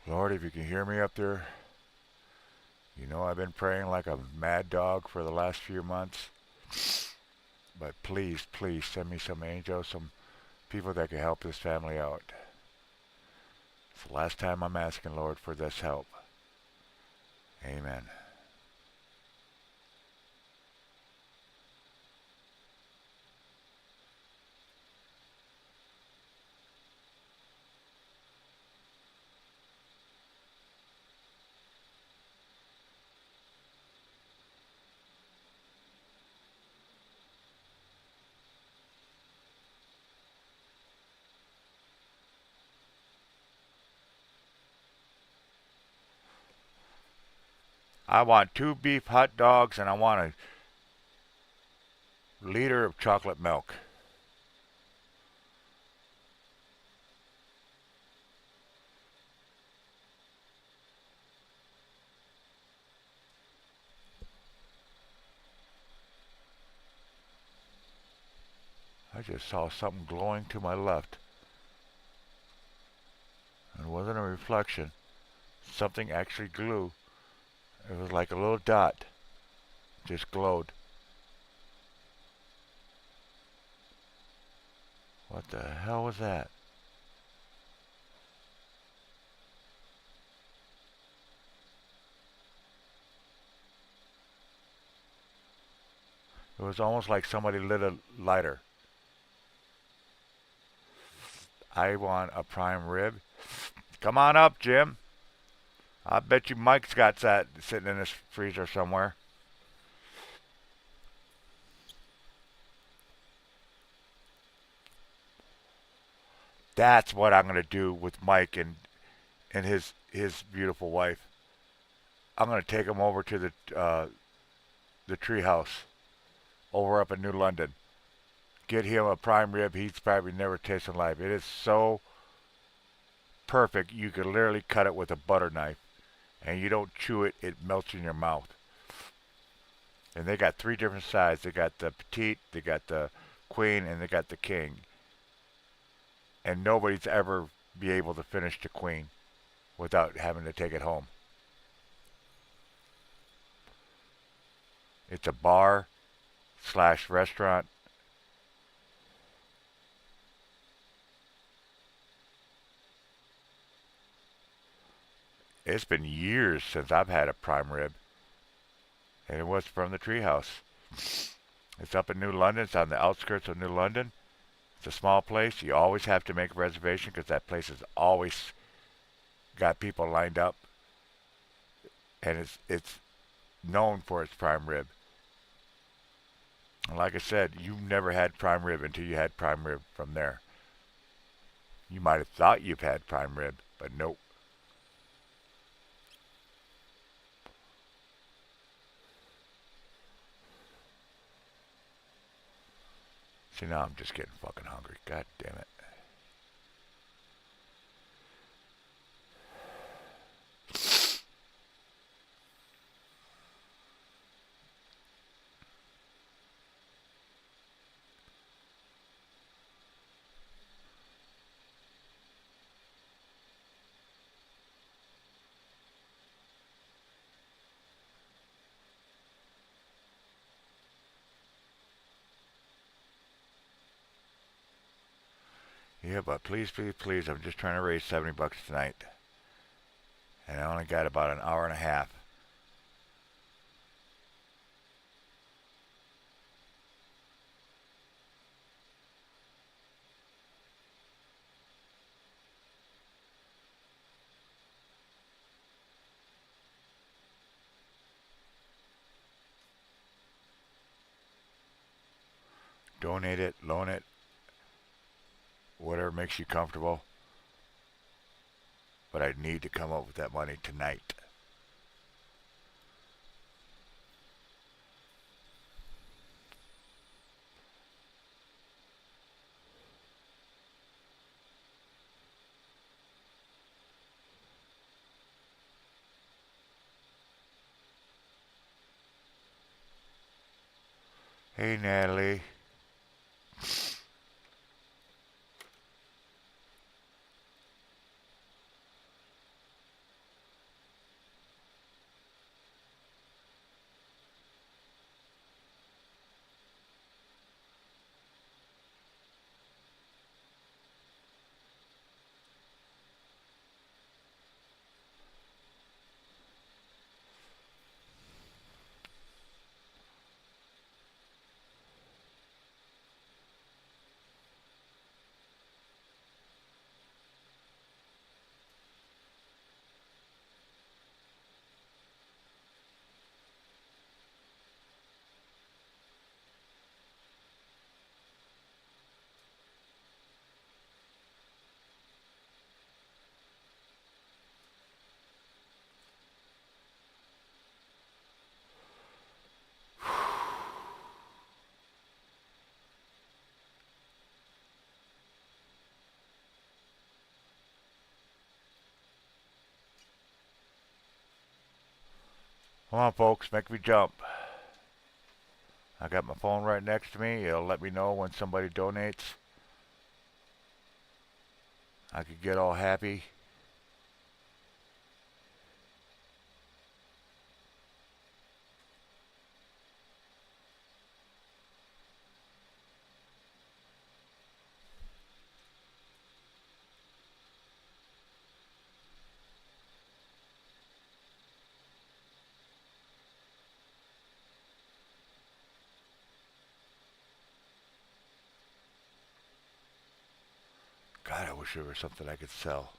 Lord, if you can hear me up there, you know I've been praying like a mad dog for the last few months. But please, please send me some angels, some people that can help this family out. It's the last time I'm asking, Lord, for this help. Amen. I want 2 beef hot dogs and I want a liter of chocolate milk. I just saw something glowing to my left. It wasn't a reflection. Something actually glowed. It was like a little dot. Just glowed. What the hell was that? It was almost like somebody lit a lighter. I want a prime rib. Come on up, Jim. I bet you Mike's got that sitting in his freezer somewhere. That's what I'm gonna do with Mike and his beautiful wife. I'm gonna take him over to the tree house over up in New London. Get him a prime rib he's probably never tasted in life. It is so perfect you could literally cut it with a butter knife, and you don't chew it; it melts in your mouth. And they got three different sizes. They got the petite, they got the queen, and they got the king. And nobody's ever be able to finish the queen without having to take it home. It's a bar slash restaurant. It's been years since I've had a prime rib, and it was from the treehouse. It's up in New London. It's on the outskirts of New London. It's a small place. You always have to make a reservation because that place has always got people lined up, and it's known for its prime rib. And like I said, you never had prime rib until you had prime rib from there. You might have thought you've had prime rib, but nope. See, now I'm just getting fucking hungry. God damn it. Yeah, but please, please, please, I'm just trying to raise 70 bucks tonight. And I only got about an hour and a half. Donate it, loan it, whatever makes you comfortable. But I need to come up with that money tonight. Hey, Natalie. Come on, folks, make me jump. I got my phone right next to me. It'll let me know when somebody donates. I could get all happy. wish there was something I could sell.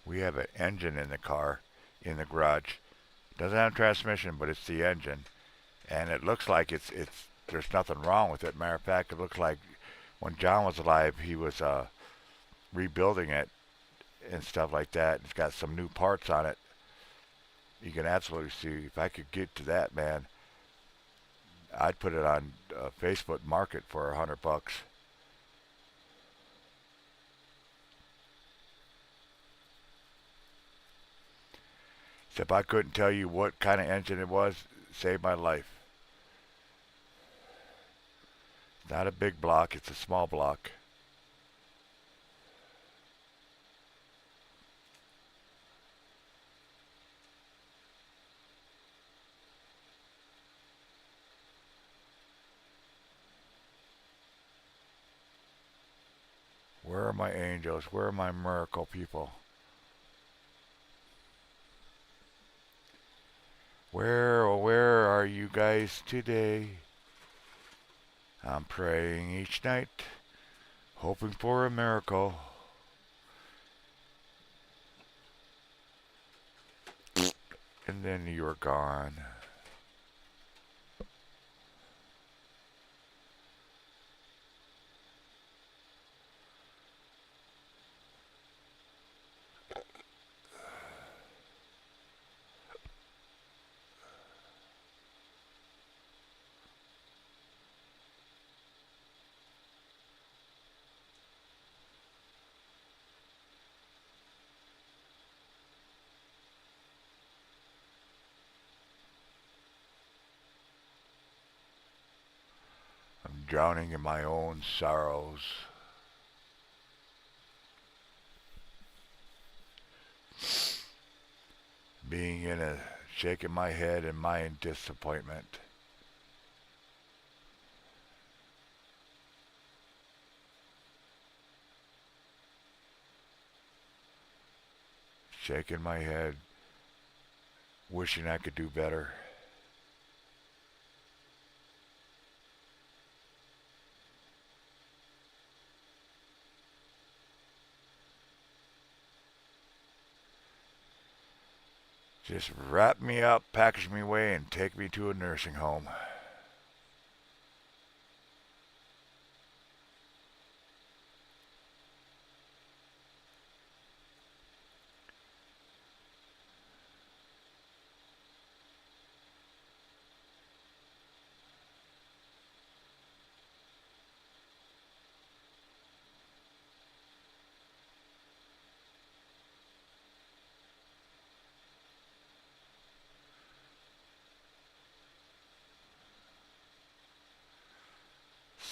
We have an engine in the car, in the garage. Doesn't have a transmission, but it's the engine, and it looks like it's there's nothing wrong with it. Matter of fact, it looks like when John was alive, he was rebuilding it and stuff like that. It's got some new parts on it. You can absolutely see. If I could get to that, man, I'd put it on Facebook Market for $100. Except I couldn't tell you what kind of engine it was. Saved my life. Not a big block, it's a small block. Where are my angels? Where are my miracle people? Where, oh, where are you guys today? I'm praying each night, hoping for a miracle. And then you're gone. I'm drowning in my own sorrows. Being in a shaking my head in my disappointment. Shaking my head, wishing I could do better. Just wrap me up, package me away, and take me to a nursing home.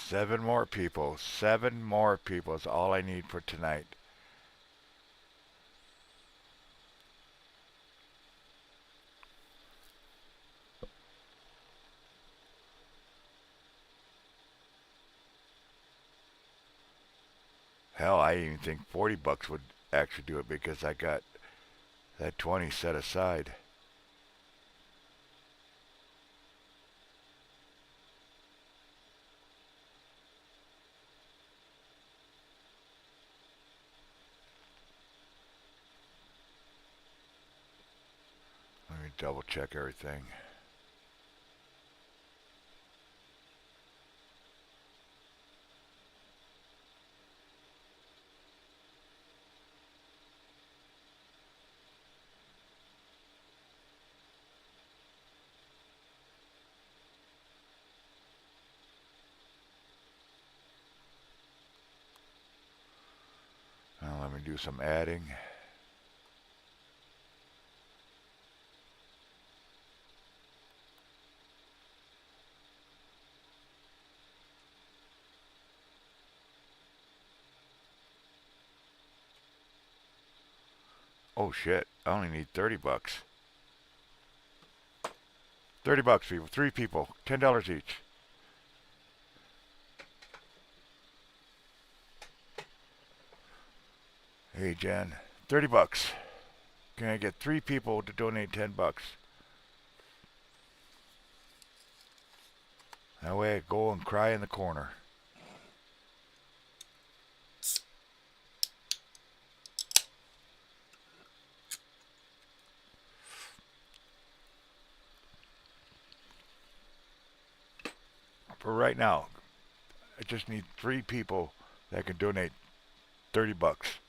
Seven more people. 7 more people is all I need for tonight. Hell, I even think $40 would actually do it because I got that 20 set aside. Let me double check everything. Now let me do some adding. Oh shit, I only need 30 bucks. 30 bucks, people. 3 people. $10 each. Hey, Jen. 30 bucks. Can I get 3 people to donate 10 bucks? That way I go and cry in the corner. For right now, I just need 3 people that can donate 30 bucks.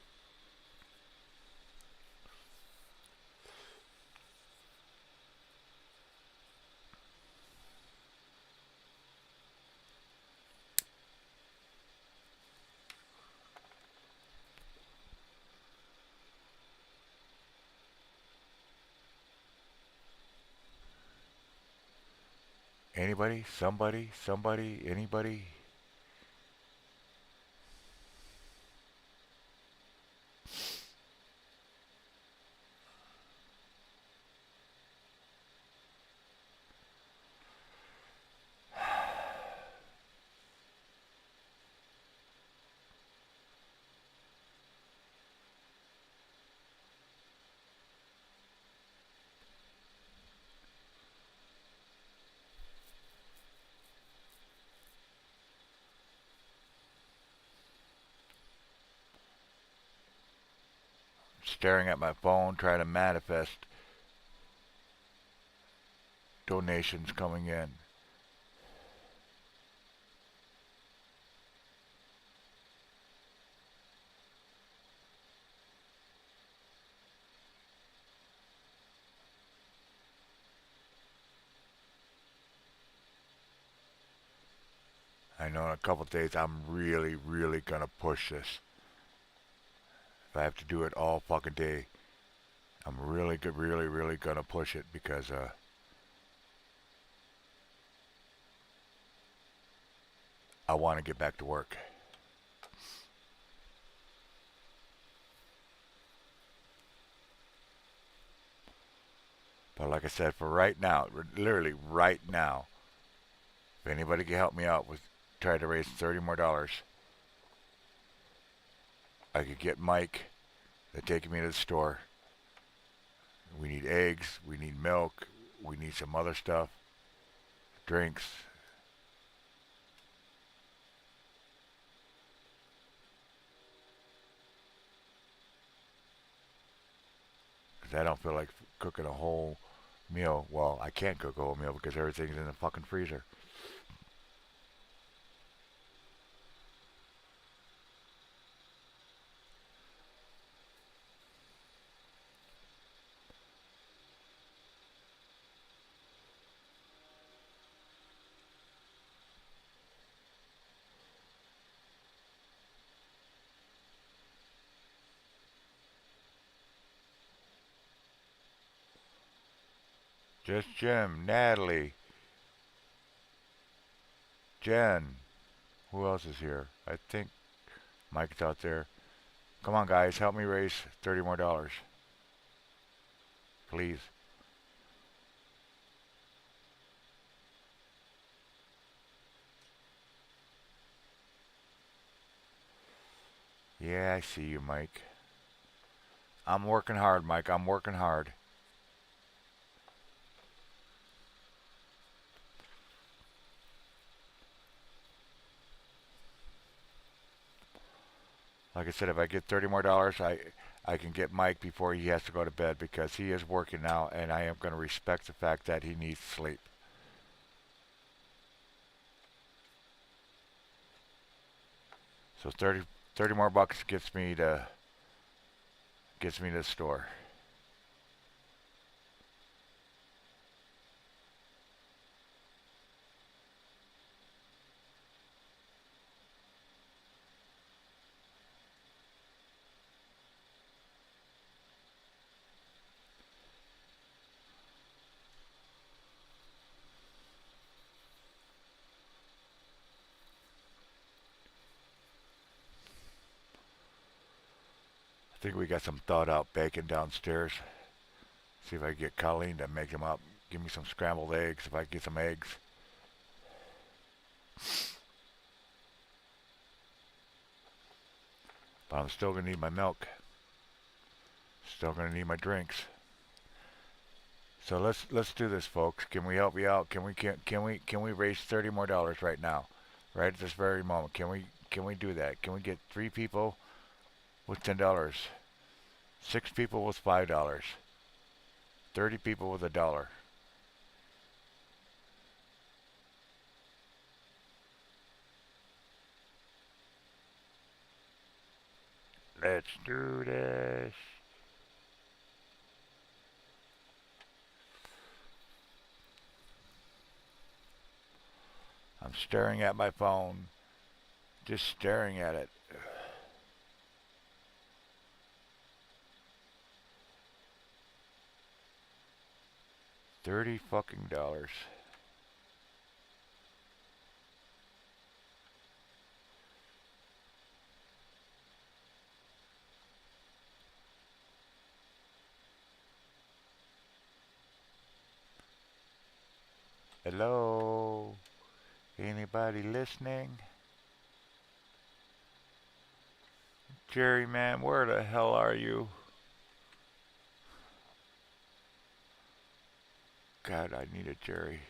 Anybody? Somebody? Somebody? Anybody? Staring at my phone, trying to manifest donations coming in. I know in a couple of days I'm really, really gonna push this. If I have to do it all fucking day, I'm really, really, really gonna push it because I want to get back to work. But like I said, for right now, literally right now, if anybody can help me out with trying to raise $30 more, I could get Mike to take me to the store. We need eggs, we need milk, we need some other stuff, drinks. Because I don't feel like cooking a whole meal. Well, I can't cook a whole meal because everything's in the fucking freezer. Just Jim, Natalie, Jen. Who else is here? I think Mike's out there. Come on, guys, help me raise $30 more. Please. Yeah, I see you, Mike. I'm working hard, Mike. I'm working hard. Like I said, if I get $30 more, I can get Mike before he has to go to bed because he is working now, and I am going to respect the fact that he needs sleep. So 30 more bucks gets me to the store. I think we got some thawed out bacon downstairs. See if I can get Colleen to make them up. Give me some scrambled eggs if I can get some eggs. But I'm still gonna need my milk. Still gonna need my drinks. So let's do this, folks. Can we help you out? Can we raise $30 more right now? Right at this very moment. Can we do that? Can we get 3 people with $10? 6 people with $5. 30 people with $1. Let's do this. I'm staring at my phone. Just staring at it. 30 fucking dollars. Hello? Anybody listening? Jerry, man, where the hell are you? God, I need a Jerry.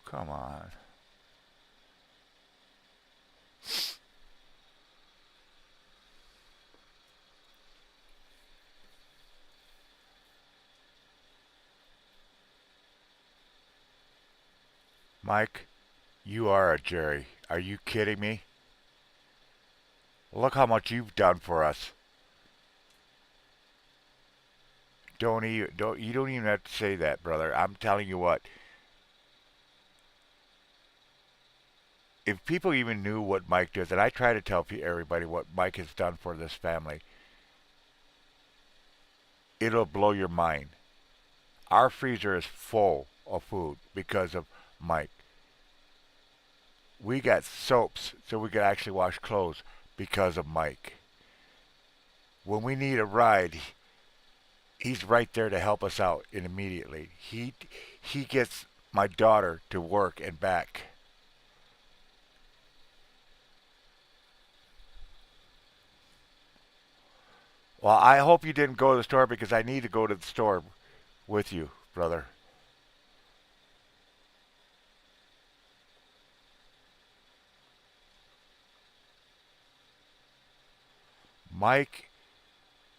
Come on. Mike, you are a Jerry. Are you kidding me? Look how much you've done for us. You don't even have to say that, brother. I'm telling you what. If people even knew what Mike does, and I try to tell everybody what Mike has done for this family, it'll blow your mind. Our freezer is full of food because of Mike. We got soaps so we could actually wash clothes because of Mike. When we need a ride, he's right there to help us out immediately. He gets my daughter to work and back. Well, I hope you didn't go to the store because I need to go to the store with you, brother. Mike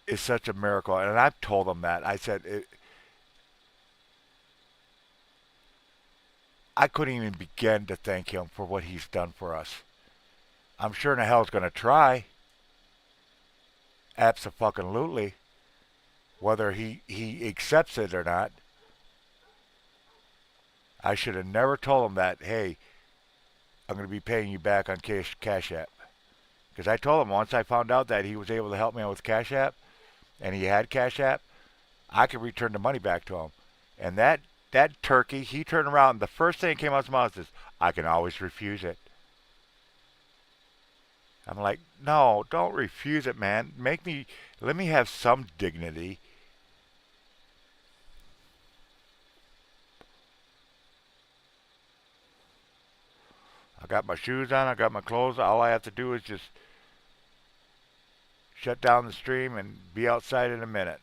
is such a miracle, and I've told him that. I said I couldn't even begin to thank him for what he's done for us. I'm sure in the hell's going to try. Absolutely. Whether he accepts it or not, I should have never told him that, hey, I'm going to be paying you back on Cash App. Because I told him once I found out that he was able to help me out with Cash App, and he had Cash App, I could return the money back to him. And that turkey, he turned around, and the first thing that came out of his mouth is, I can always refuse it. I'm like, no, don't refuse it, man. Let me have some dignity. I got my shoes on, I got my clothes. All I have to do is just shut down the stream and be outside in a minute.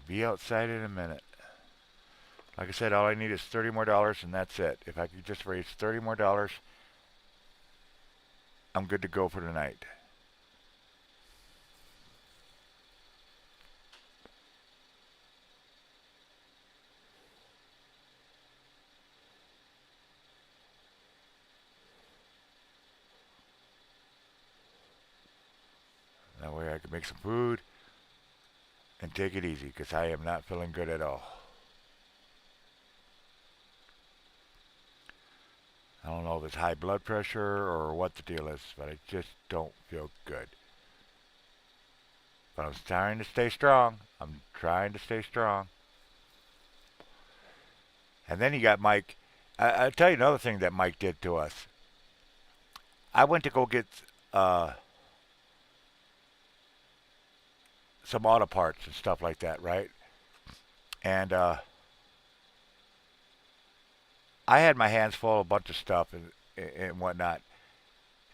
Be outside in a minute. Like I said, all I need is $30 more, and that's it. If I could just raise $30 more, I'm good to go for tonight. That way I can make some food and take it easy because I am not feeling good at all. I don't know if it's high blood pressure or what the deal is, but I just don't feel good. But I'm trying to stay strong. I'm trying to stay strong. And then you got Mike. I'll tell you another thing that Mike did to us. I went to go get uh, some auto parts and stuff like that, right? And I had my hands full of a bunch of stuff and whatnot.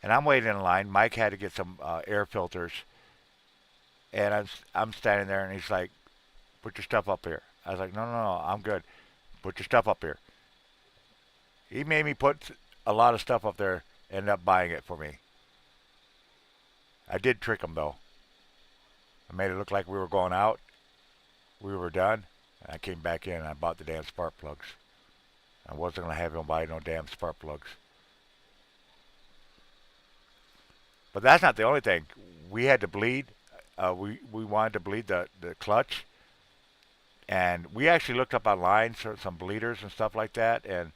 And I'm waiting in line. Mike had to get some air filters, and I'm standing there, and he's like, "Put your stuff up here." I was like, "No, no, no, I'm good. Put your stuff up here." He made me put a lot of stuff up there. Ended up buying it for me. I did trick him though. I made it look like we were going out. We were done. And I came back in and I bought the damn spark plugs. I wasn't gonna have him buy no damn spark plugs. But that's not the only thing. We had to bleed. We wanted to bleed the clutch, and we actually looked up online for some bleeders and stuff like that. And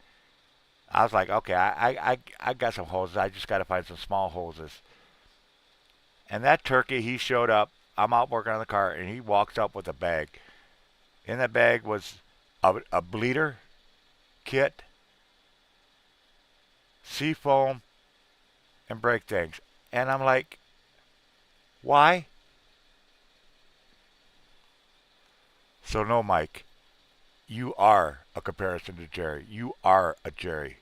I was like, okay, I got some hoses. I just got to find some small hoses. And that turkey, he showed up. I'm out working on the car, and he walks up with a bag. In that bag was a bleeder kit, seafoam, and brake things. And I'm like, why? So no, Mike, you are a comparison to Jerry. You are a Jerry.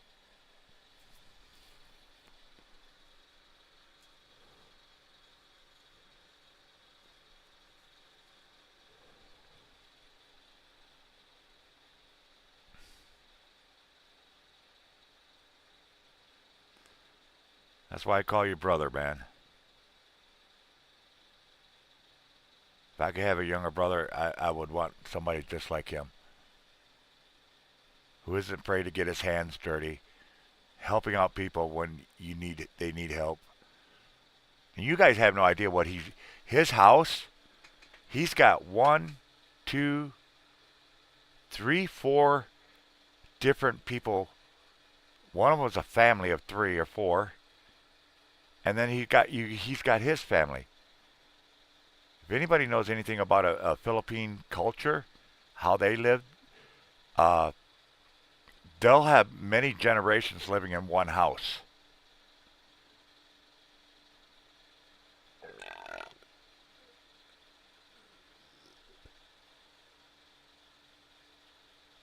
That's why I call you brother, man. If I could have a younger brother, I would want somebody just like him, who isn't afraid to get his hands dirty, helping out people when they need help. And you guys have no idea what his house. He's got one, two, three, four different people. One of them was a family of 3 or 4, and then he's got his family. If anybody knows anything about a Philippine culture, how they live, uh, they'll have many generations living in one house.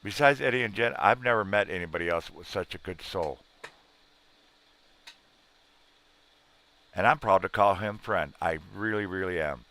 Besides Eddie and Jen, I've never met anybody else with such a good soul. And I'm proud to call him friend. I really, really am.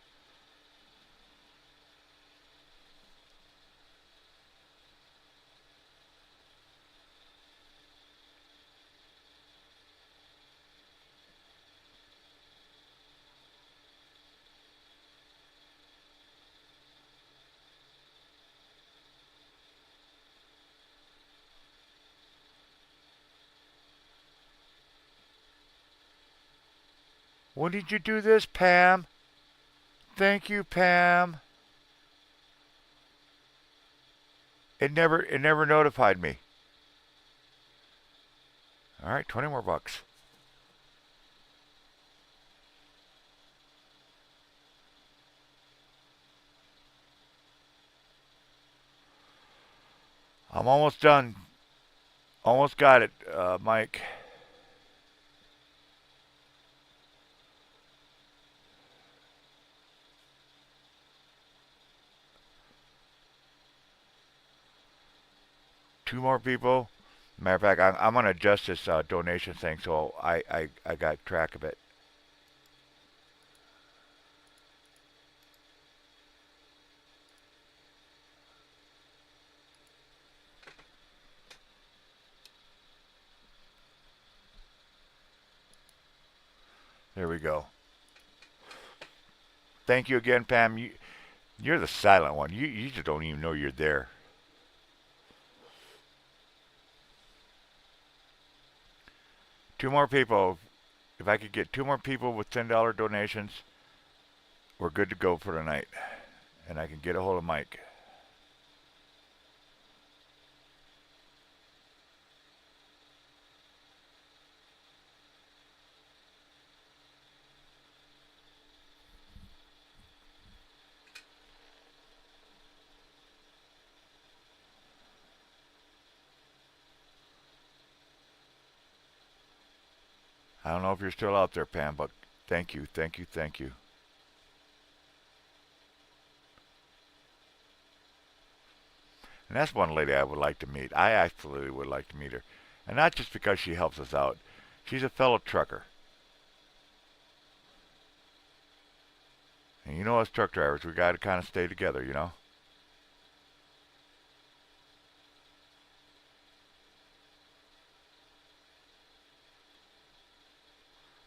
When did you do this, Pam? Thank you, Pam. It never notified me. All right, 20 more bucks. I'm almost done. Almost got it, Mike. Two more people. Matter of fact, I'm gonna adjust this donation thing so I got track of it. There we go. Thank you again, Pam. You're the silent one. You just don't even know you're there. Two more people. If I could get two more people with $10 donations, we're good to go for tonight. And I can get a hold of Mike. I don't know if you're still out there, Pam, but thank you, thank you, thank you. And that's one lady I would like to meet. I absolutely would like to meet her. And not just because she helps us out. She's a fellow trucker. And you know us truck drivers, we got to kind of stay together, you know?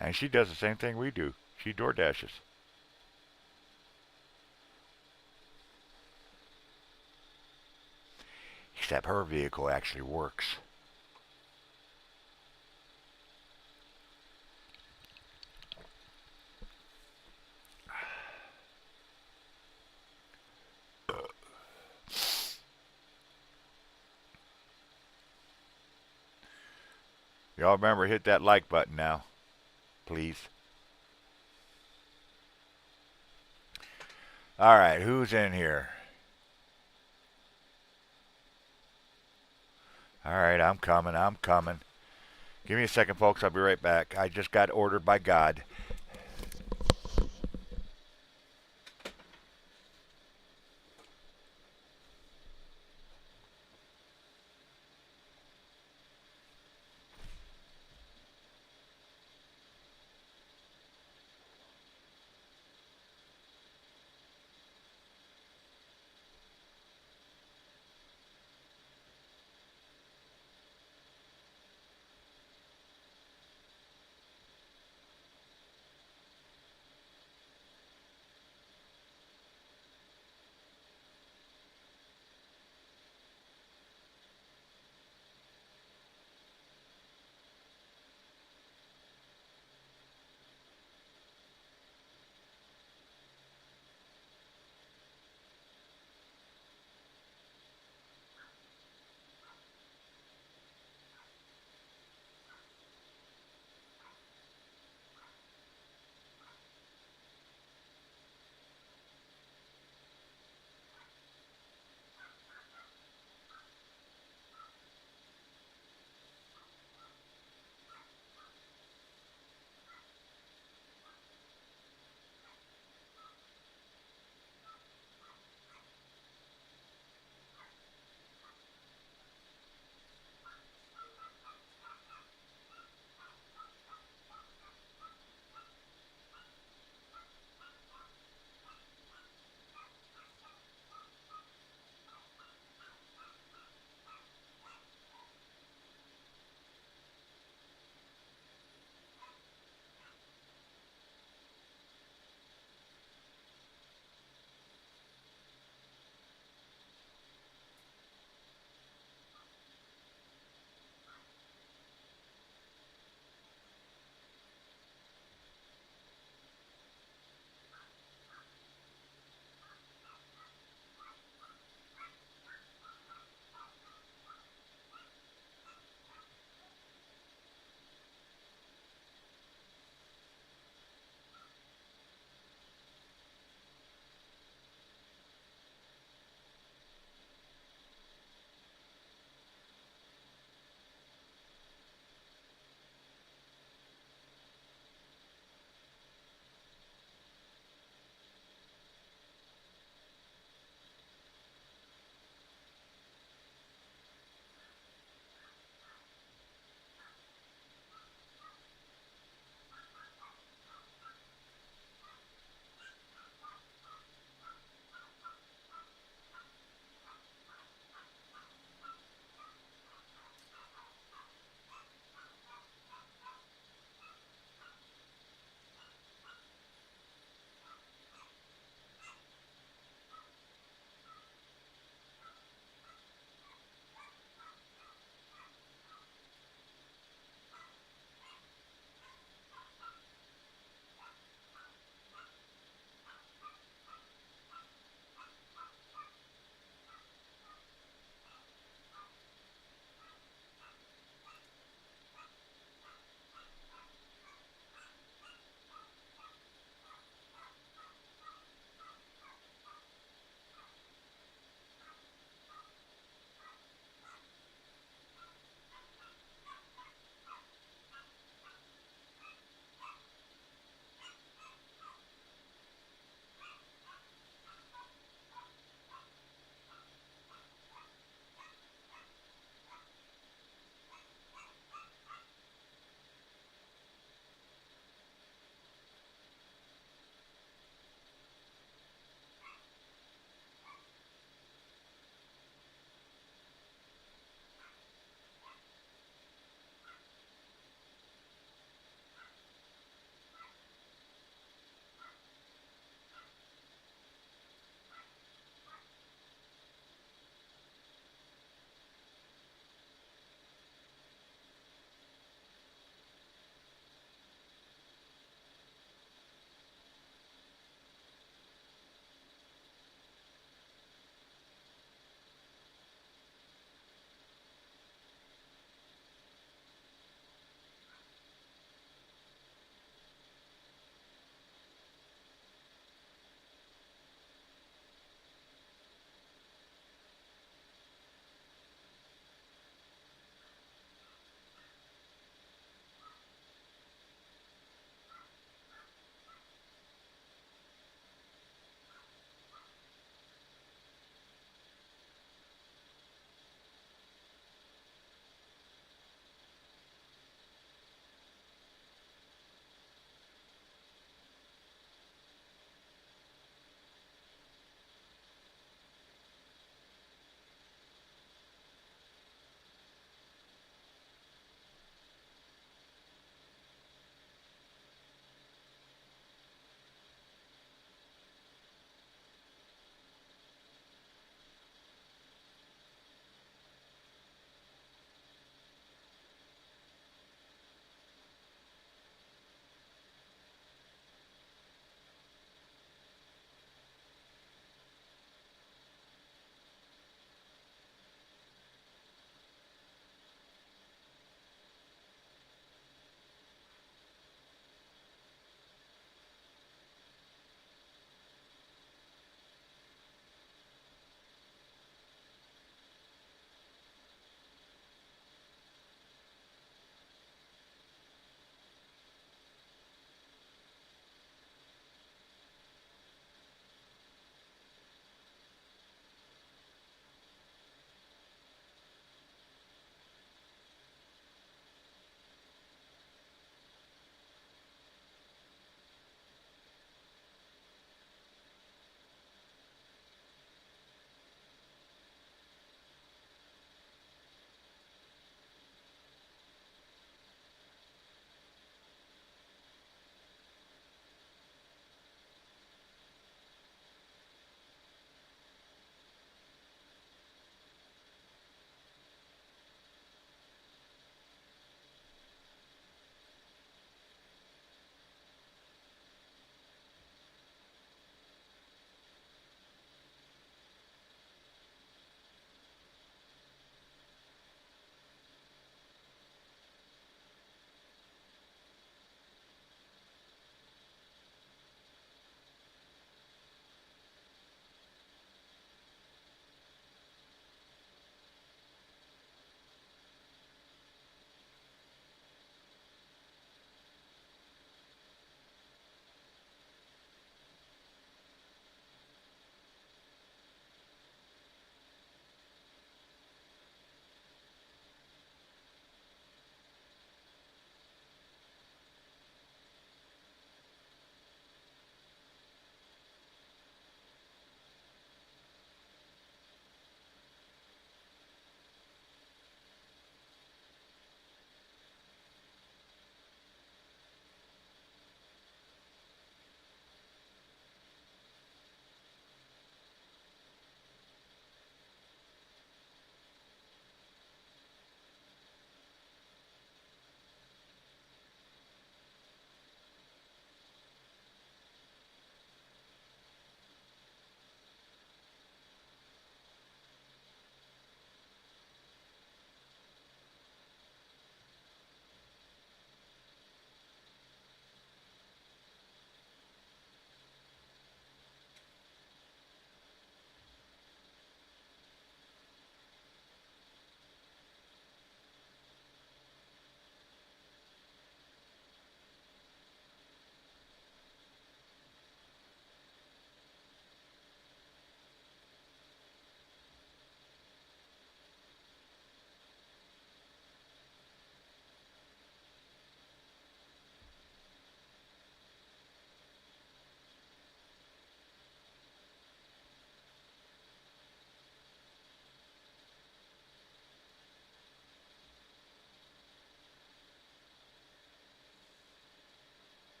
And she does the same thing we do. She door dashes. Except her vehicle actually works. Y'all remember, hit that like button now, please. All right, who's in here? All right, I'm coming, I'm coming. Give me a second, folks. I'll be right back. I just got ordered by God.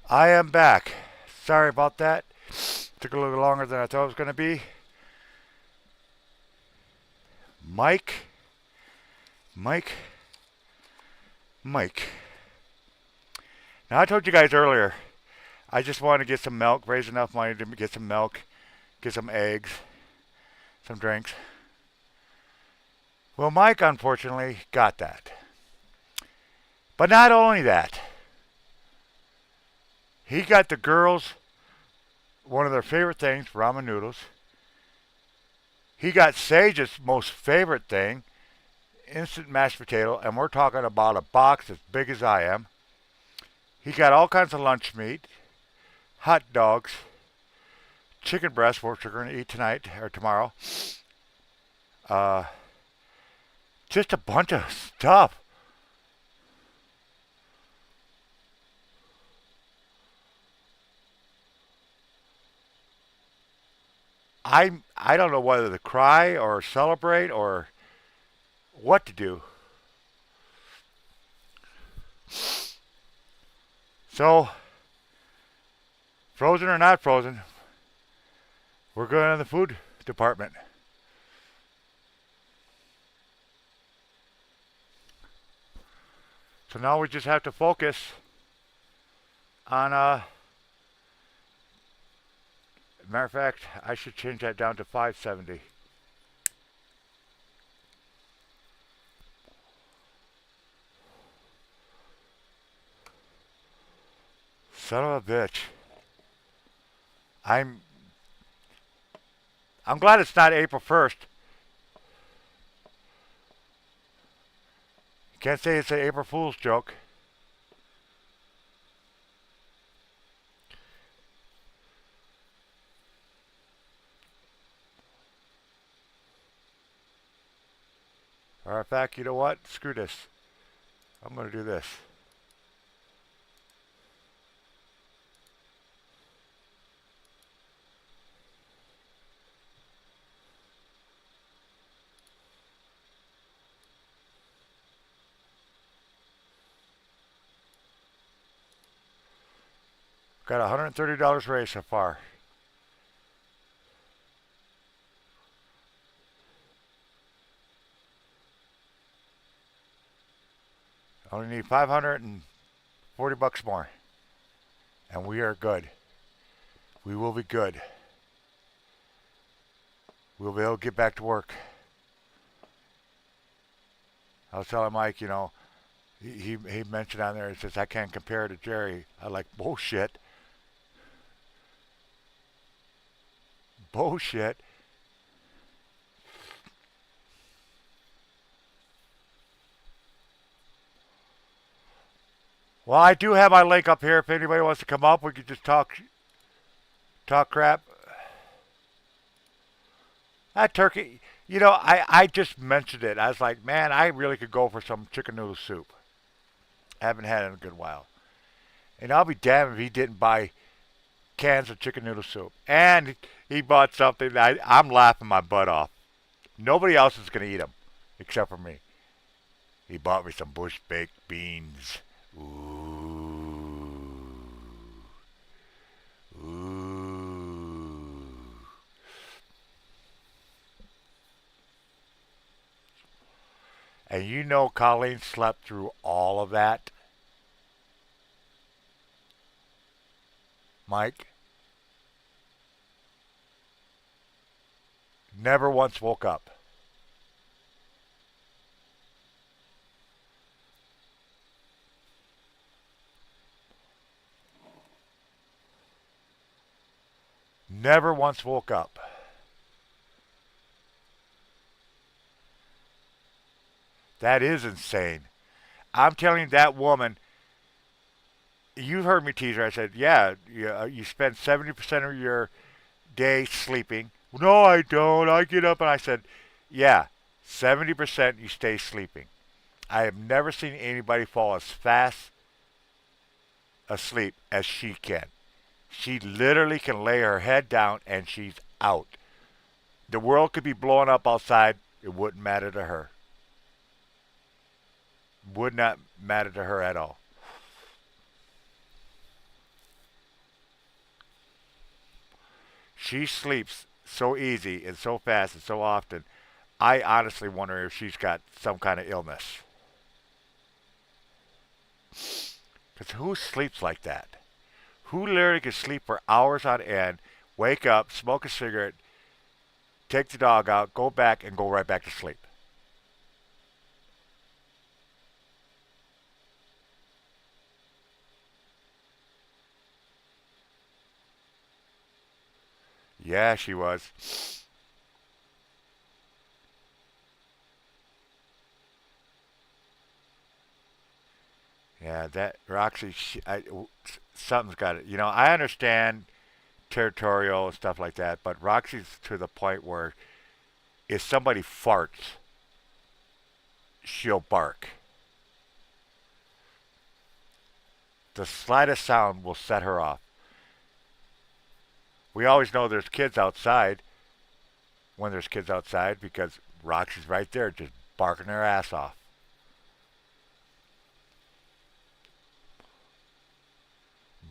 I am back. Sorry about that. Took a little longer than I thought it was going to be. Mike, Mike, Mike. Now, I told you guys earlier, I just wanted to get some milk, raise enough money to get some milk, get some eggs, some drinks. Well, Mike, unfortunately, got that. But not only that, he got the girls one of their favorite things, ramen noodles. He got Sage's most favorite thing, instant mashed potato, and we're talking about a box as big as I am. He got all kinds of lunch meat, hot dogs, chicken breast, which we're going to eat tonight or tomorrow. Uh, just a bunch of stuff. I don't know whether to cry or celebrate or what to do. So, frozen or not frozen, we're going in the food department. So now we just have to focus on matter of fact, I should change that down to 570. Son of a bitch. I'm I'm glad it's not April 1st. Can't say it's an April Fool's joke. Or in fact, you know what? Screw this. I'm going to do this. Got $130 raised so far. Only need 540 bucks more. And we are good. We will be good. We'll be able to get back to work. I was telling Mike, you know, he mentioned on there, he says, I can't compare to Jerry. I like, bullshit. Bullshit. Well, I do have my link up here. If anybody wants to come up, we could just talk crap. That turkey, you know, I just mentioned it. I was like, man, I really could go for some chicken noodle soup. I haven't had it in a good while. And I'll be damned if he didn't buy cans of chicken noodle soup. And he bought something that I'm laughing my butt off. Nobody else is going to eat them except for me. He bought me some bush baked beans. Ooh. Ooh. And you know Colleen slept through all of that? Mike? Never once woke up. Never once woke up. That is insane. I'm telling you, that woman, you've heard me tease her. I said, yeah, you spend 70% of your day sleeping. No, I don't. I get up and I said, yeah, 70% you stay sleeping. I have never seen anybody fall as fast asleep as she can. She literally can lay her head down and she's out. The world could be blowing up outside. It wouldn't matter to her. Would not matter to her at all. She sleeps so easy and so fast and so often. I honestly wonder if she's got some kind of illness. Because who sleeps like that? Who literally can sleep for hours on end, wake up, smoke a cigarette, take the dog out, go back, and go right back to sleep? Yeah, she was. Yeah, that Roxy, something's got it. I understand territorial and stuff like that, but Roxy's to the point where if somebody farts, she'll bark. The slightest sound will set her off. We always know there's kids outside when there's kids outside because Roxy's right there just barking her ass off.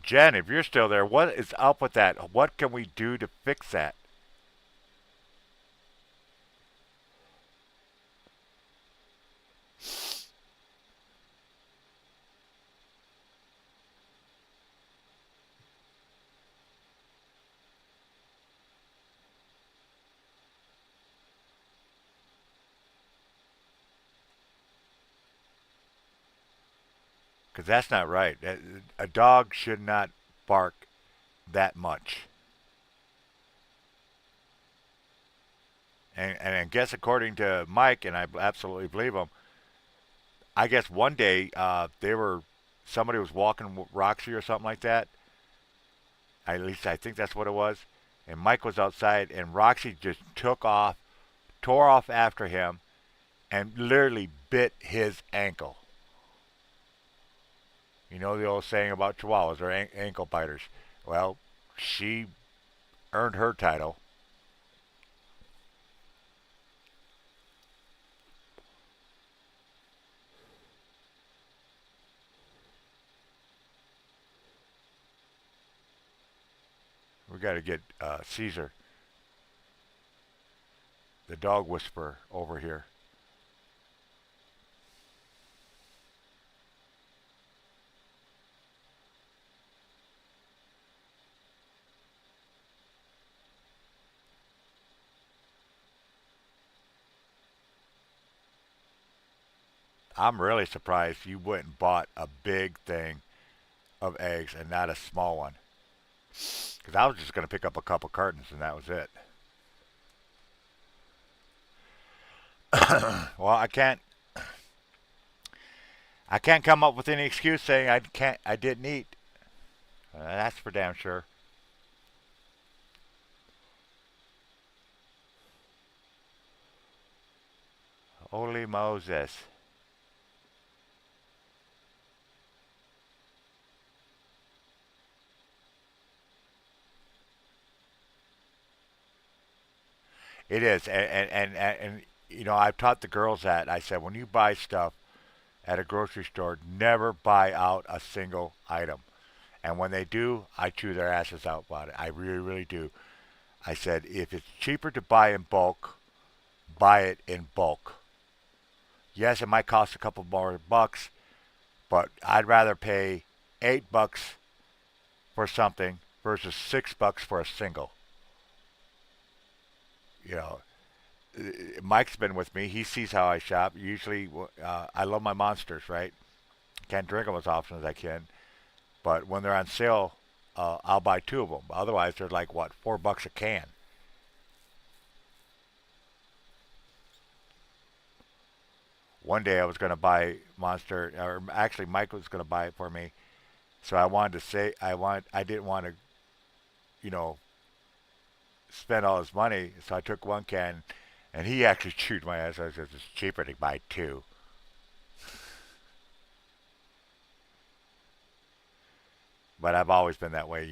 Jen, if you're still there, what is up with that? What can we do to fix that? Because that's not right. A dog should not bark that much. And I guess according to Mike, and I absolutely believe him, I guess one day somebody was walking with Roxy or something like that. At least I think that's what it was. And Mike was outside, and Roxy just took off, tore off after him, and literally bit his ankle. You know the old saying about chihuahuas, they're ankle biters. Well, she earned her title. We got to get Caesar, the dog whisperer, over here. I'm really surprised you went and bought a big thing of eggs and not a small one. Because I was just going to pick up a couple cartons and that was it. Well, I can't come up with any excuse saying I didn't eat. That's for damn sure. Holy Moses. It is, and I've taught the girls that. I said when you buy stuff at a grocery store, never buy out a single item. And when they do, I chew their asses out about it. I really, really do. I said if it's cheaper to buy in bulk, buy it in bulk. Yes, it might cost a couple more bucks, but I'd rather pay $8 for something versus $6 for a single. You know, Mike's been with me. He sees how I shop. Usually, I love my monsters, right? Can't drink them as often as I can, but when they're on sale, I'll buy two of them. Otherwise, they're like what, $4 a can. One day I was going to buy Monster, or actually Mike was going to buy it for me. So I wanted to say I didn't want to, you know, spend all his money. So I took one can, and he actually chewed my ass. I said it's cheaper to buy two. But I've always been that way.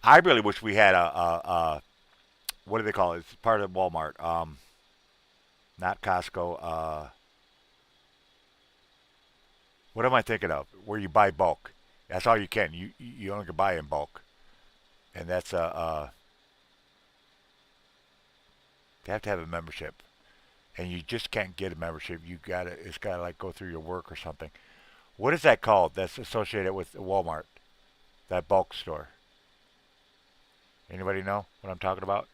I really wish we had a what do they call it? It's part of Walmart. Not Costco. What am I thinking of? Where you buy bulk. That's all you can. You only can buy in bulk, and that's. You have to have a membership, and you just can't get a membership. It's gotta like go through your work or something. What is that called? That's associated with Walmart, that bulk store. Anybody know what I'm talking about?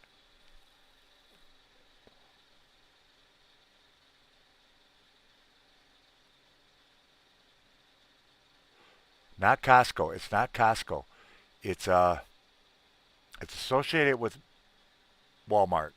Not Costco. It's not Costco. It's uh, it's associated with Walmart.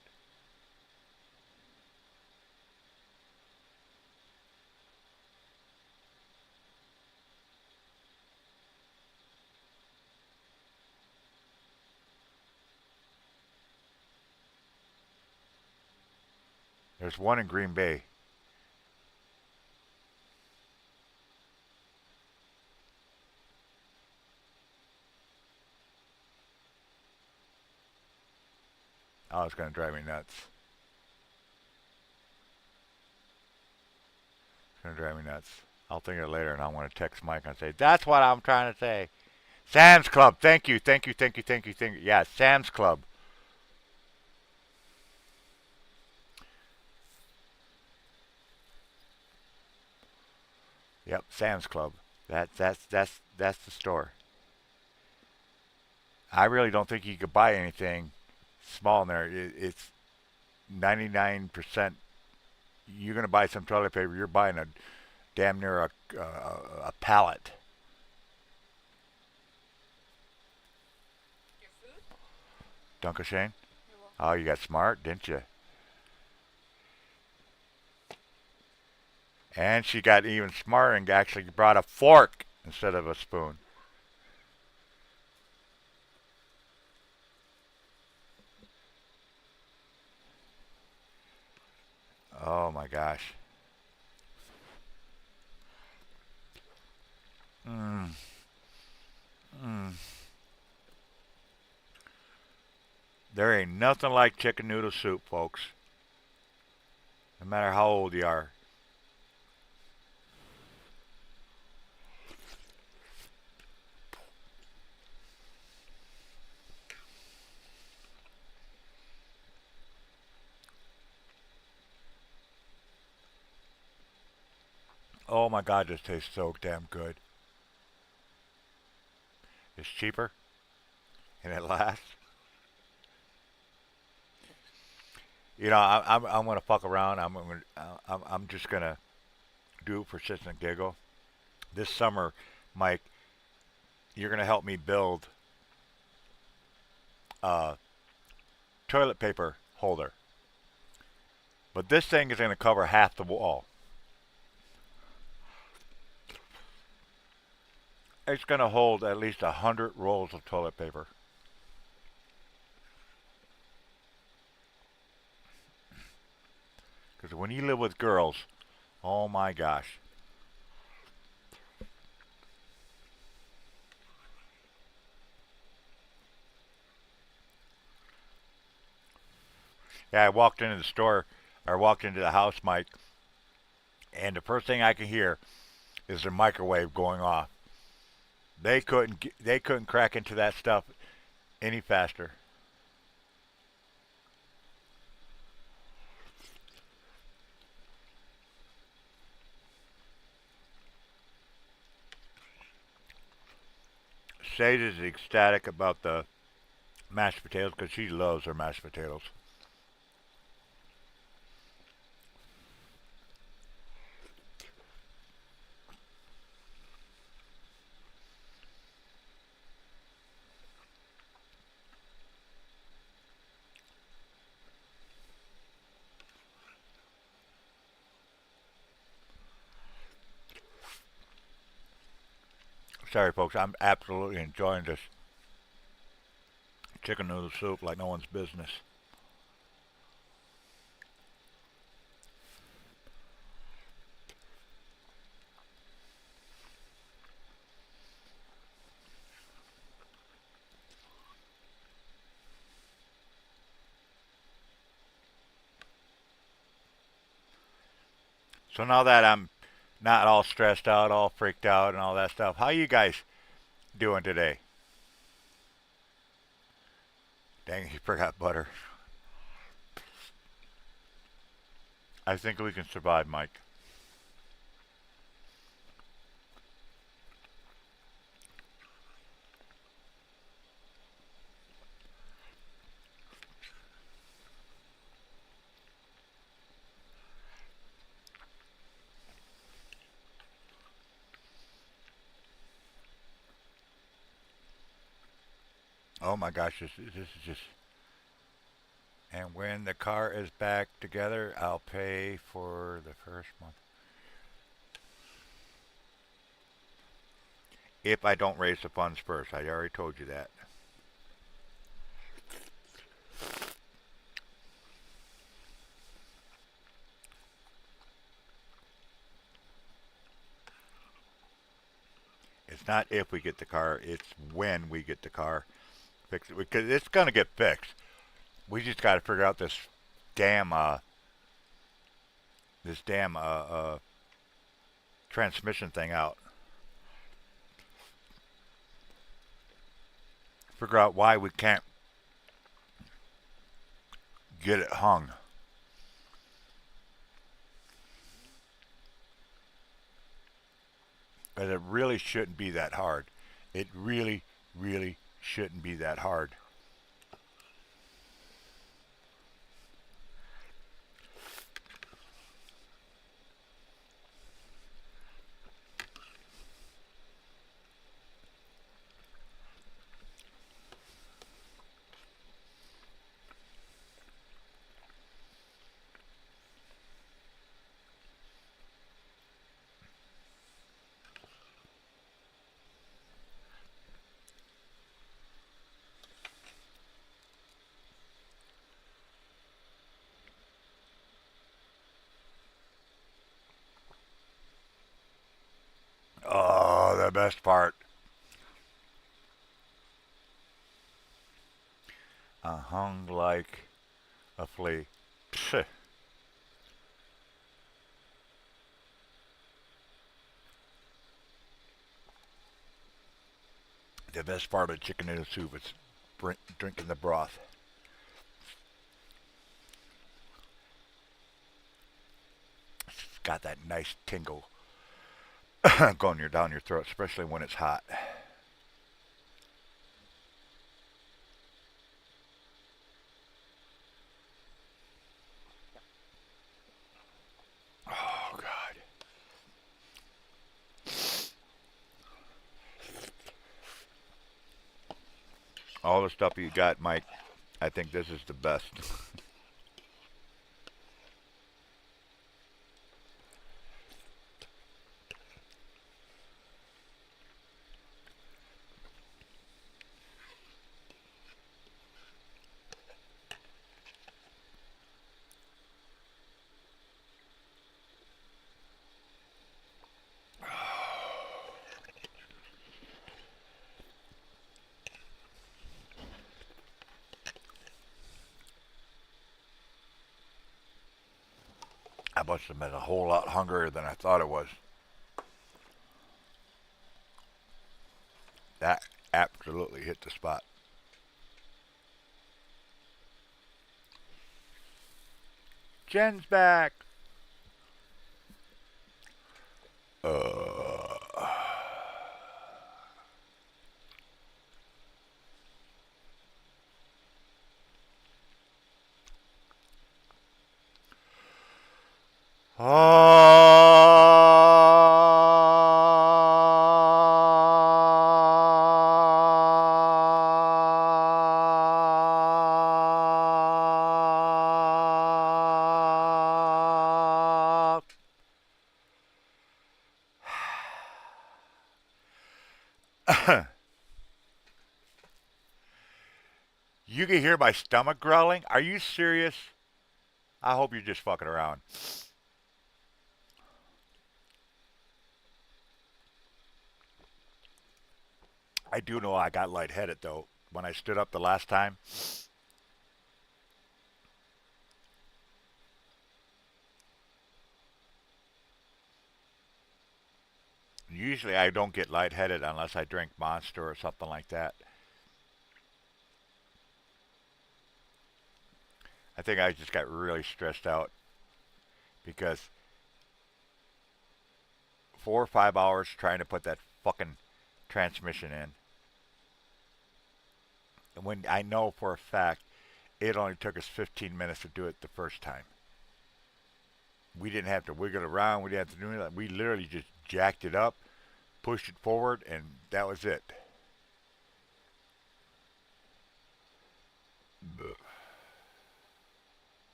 There's one in Green Bay. Oh, it's gonna drive me nuts. It's gonna drive me nuts. I'll think of it later, and I want to text Mike and say, "That's what I'm trying to say." Sam's Club. Thank you, thank you, thank you, thank you, thank you. Yeah, Sam's Club. Yep, Sam's Club. That's the store. I really don't think you could buy anything small in there. It's 99%. You're gonna buy some toilet paper. You're buying a damn near a pallet. Dunka Shane. Oh, you got smart, didn't you? And she got even smarter and actually brought a fork instead of a spoon. Oh my gosh. Mm, mm. There ain't nothing like chicken noodle soup, folks. No matter how old you are. Oh my God, this tastes so damn good. It's cheaper and it lasts. I'm gonna fuck around. I'm just gonna do it for shits and giggle. This summer, Mike, you're gonna help me build a toilet paper holder. But this thing is gonna cover half the wall. It's gonna hold at least 100 rolls of toilet paper. Because when you live with girls, oh my gosh. Yeah, I walked into the store, or walked into the house, Mike, and the first thing I can hear is the microwave going off. They couldn't crack into that stuff any faster. Sage is ecstatic about the mashed potatoes because she loves her mashed potatoes. Sorry, folks, I'm absolutely enjoying this chicken noodle soup like no one's business. So now that I'm not all stressed out, all freaked out, and all that stuff, how you guys doing today? Dang, you forgot butter. I think we can survive, Mike. Oh my gosh, this is just. And when the car is back together, I'll pay for the first month. If I don't raise the funds first, I already told you that. It's not if we get the car, it's when we get the car. Fix it because it's gonna get fixed. We just got to figure out damn this damn transmission thing out. Figure out why we can't get it hung. But it really shouldn't be that hard. It really, really shouldn't be that hard. Oh, the best part. Hung like a flea. Psh. The best part of chicken noodle soup is drinking the broth. It's got that nice tingle going down your throat, especially when it's hot. Oh God! All the stuff you got, Mike. I think this is the best. I must have been a whole lot hungrier than I thought it was. That absolutely hit the spot. Jen's back. Uh. You can hear my stomach growling? Are you serious? I hope you're just fucking around. I do know I got lightheaded though. When I stood up the last time, usually I don't get lightheaded unless I drink Monster or something like that. I think I just got really stressed out. because 4 or 5 hours trying to put that fucking transmission in. And when I know for a fact it only took us 15 minutes to do it the first time. We didn't have to wiggle around. We didn't have to do anything. We literally just jacked it up, pushed it forward, and that was it.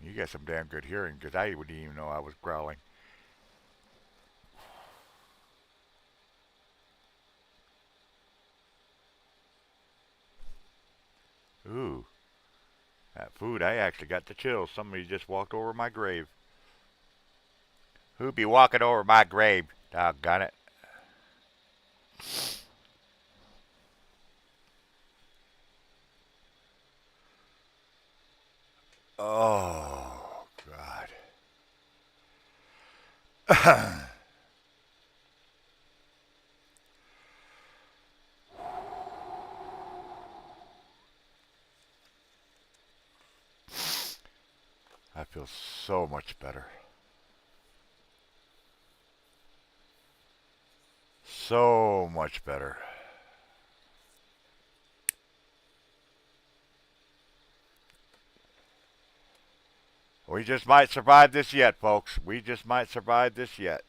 You got some damn good hearing because I wouldn't even know I was growling. Ooh, that food, I actually got the chills. Somebody just walked over my grave. Who be walking over my grave? Doggone it. Oh, God. I feel so much better. So much better. We just might survive this yet, folks. We just might survive this yet.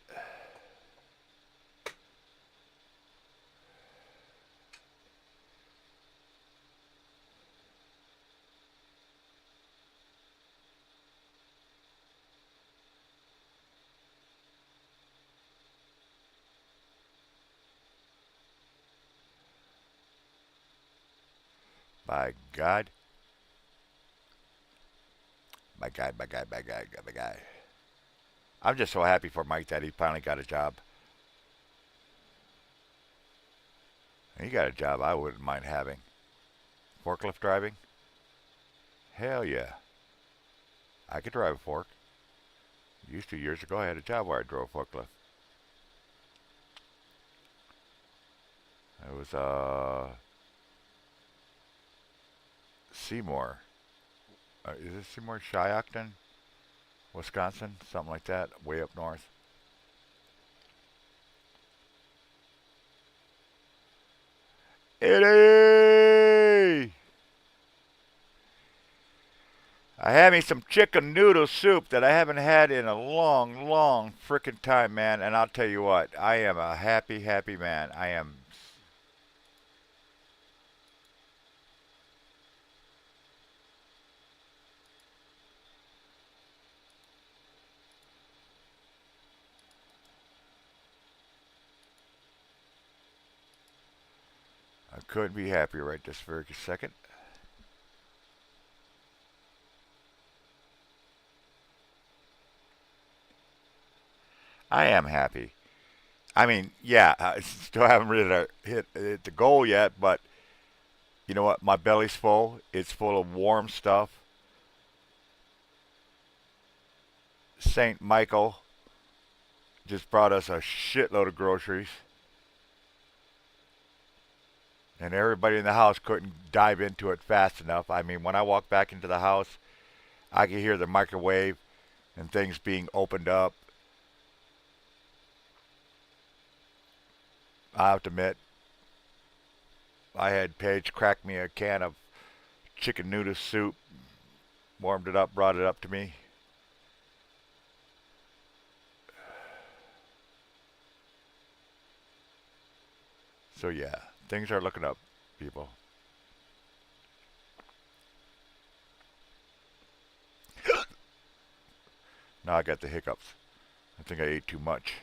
By God. By God, by God, by God, by God. I'm just so happy for Mike that he finally got a job. He got a job I wouldn't mind having. Forklift driving? Hell yeah. I could drive a fork. Used to years ago. I had a job where I drove a forklift. It was Seymour. Is it Seymour? Shiocton, Wisconsin, something like that, way up north. Eddie! I had me some chicken noodle soup that I haven't had in a long, long frickin' time, man. And I'll tell you what, I am a happy, happy man. I am. I couldn't be happier right this very second. I am happy. I mean, yeah, I still haven't really hit the goal yet, but you know what? My belly's full. It's full of warm stuff. St. Michael just brought us a shitload of groceries, and everybody in the house couldn't dive into it fast enough. I mean, when I walked back into the house, I could hear the microwave and things being opened up. I have to admit, I had Paige crack me a can of chicken noodle soup, warmed it up, brought it up to me. So yeah, things are looking up, people. Now I got the hiccups. I think I ate too much.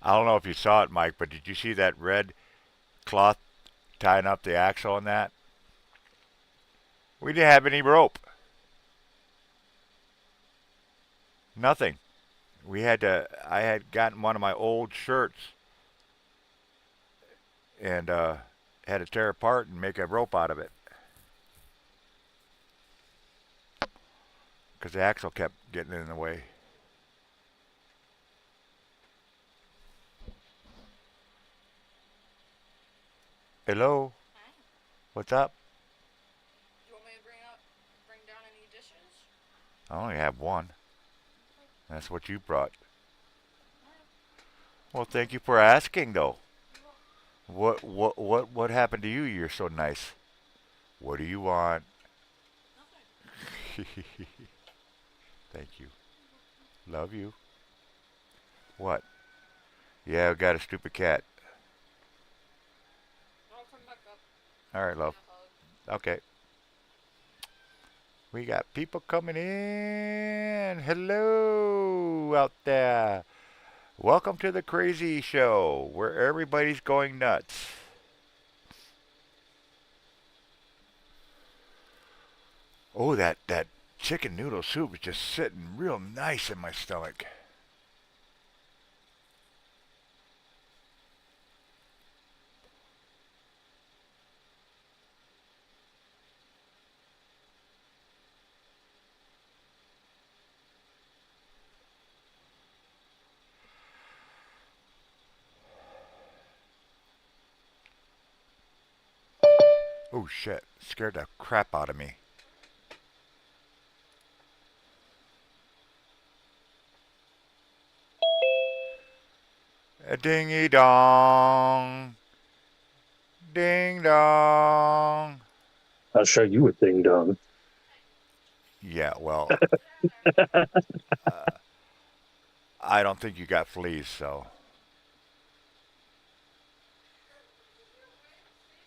I don't know if you saw it, Mike, but did you see that red cloth tying up the axle on that? We didn't have any rope. Nothing. We had to. I had gotten one of my old shirts and had to tear apart and make a rope out of it. because the axle kept getting in the way. Hello? Hi. What's up? Do you want me to bring down any dishes? I only have one. Okay. That's what you brought. Alright. Well, thank you for asking, though. You're welcome. What happened to you? You're so nice. What do you want? Nothing. Thank you. You're welcome. Love you. What? Yeah, I got a stupid cat. I'll come back up. All right, Give you love. a hug. Okay. We got people coming in. Hello out there. Welcome to the Crazy Show, where everybody's going nuts. Oh, that chicken noodle soup is just sitting real nice in my stomach. Oh shit, scared the crap out of me. A dingy dong. Ding dong. I'll show you a ding dong. Yeah, well, uh, I don't think you got fleas, so.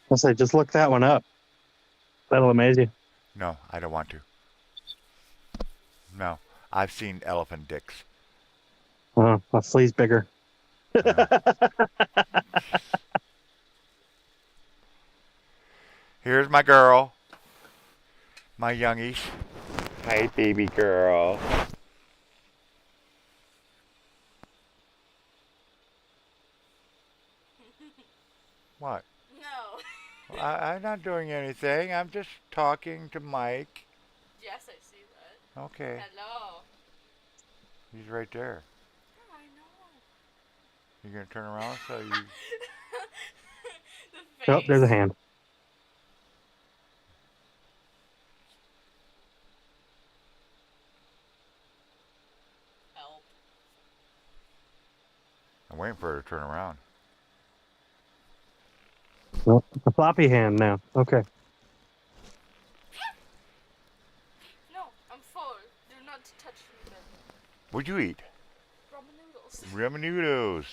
I'll say, just look that one up. That'll amaze you. No, I don't want to. No, I've seen elephant dicks. A flea's bigger. Uh, Here's my girl, my youngies. Hi, baby girl. What? No. I'm not doing anything. I'm just talking to Mike. Yes, I see that. Okay, Hello. he's right there. Yeah, I know. You gonna turn around so you? The Oh, there's a face. hand. Help. I'm waiting for her to turn around. Well, it's a floppy hand now. Okay. No, I'm full. Do not touch me then. What'd you eat? Ramen noodles. Ramen noodles.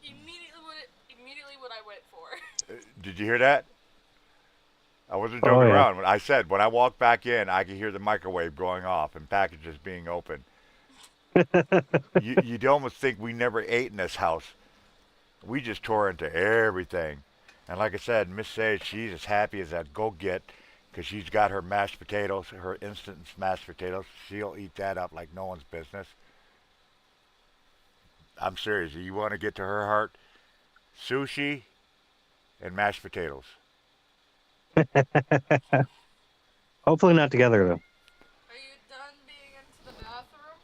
Immediately what I went for. Did you hear that? I wasn't Oh, joking yeah. around. I said when I walked back in, I could hear the microwave going off and packages being opened. You'd almost think we never ate in this house. We just tore into everything. And like I said, Miss Sage, she's as happy as that go get because she's got her mashed potatoes, her instant mashed potatoes. She'll eat that up like no one's business. I'm serious. You want to get to her heart? Sushi and mashed potatoes. Hopefully not together, though. Are you done being into the bathroom?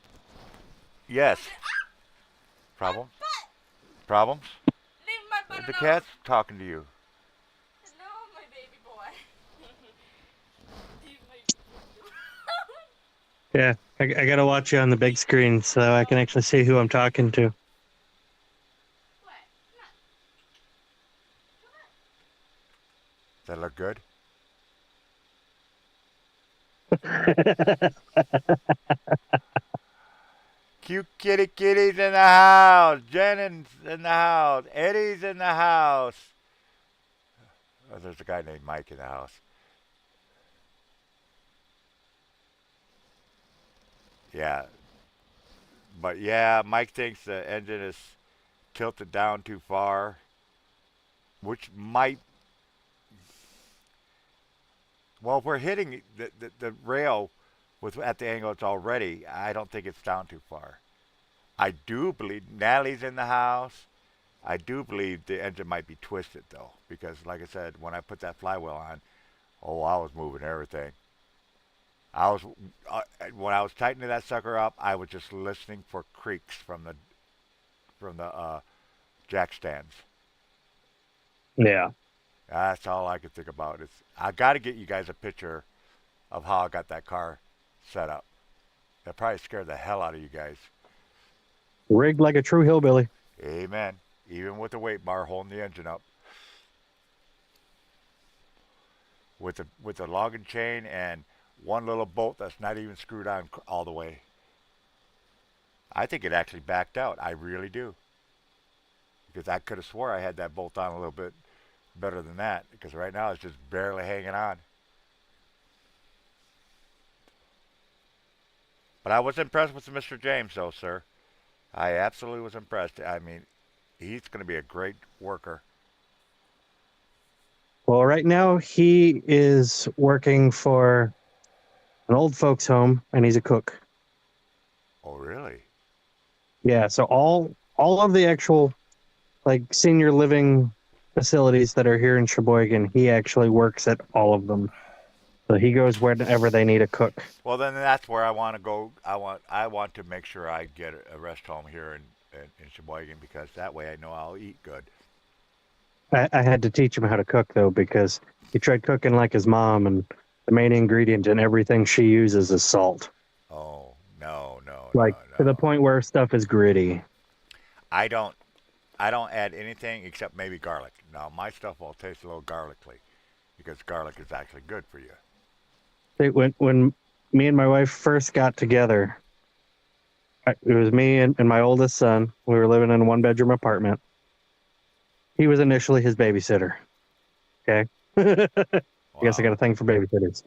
Yes. My Problems? butt! Problems? Leave my butt The alone! cat's talking to you. No, my baby boy. Leave my Yeah, I got to watch you on the big screen so I can actually see who I'm talking to. What? Does that look good? Cute kitty's in the house. Jennings in the house. Eddie's in the house. Oh, there's a guy named Mike in the house. Yeah. But yeah, Mike thinks the engine is tilted down too far, which might. Well, if we're hitting the rail with at the angle it's already, I don't think it's down too far. I do believe Natalie's in the house. I do believe the engine might be twisted though, because like I said, when I put that flywheel on, oh, I was moving everything. I was when I was tightening that sucker up, I was just listening for creaks from the jack stands. Yeah. That's all I could think about. It's I got to get you guys a picture of how I got that car set up. That probably scared the hell out of you guys. Rigged like a true hillbilly. Amen. Even with the weight bar holding the engine up, with the logging chain and one little bolt that's not even screwed on all the way. I think it actually backed out. I really do. Because I could have swore I had that bolt on a little bit better than that. Because right now it's just barely hanging on. But I was impressed with Mr. James, though, sir. I absolutely was impressed. I mean, he's going to be a great worker. Well, right now he is working for an old folks home and he's a cook. Oh, really? Yeah, so all of the actual like senior living facilities that are here in Sheboygan, he actually works at all of them. So he goes wherever they need a cook. Well, then that's where I want to go. I want to make sure I get a rest home here in Sheboygan because that way I know I'll eat good. I had to teach him how to cook though because he tried cooking like his mom, and the main ingredient in everything she uses is salt. Oh, no, no, no, Like to the no. point where stuff is gritty. I don't I don't add anything except maybe garlic. Now my stuff will taste a little garlicky because garlic is actually good for you. When me and my wife first got together, it was me and my oldest son. We were living in a 1 bedroom apartment. He was initially his babysitter. Okay. I guess I Wow. got a thing for babysitters.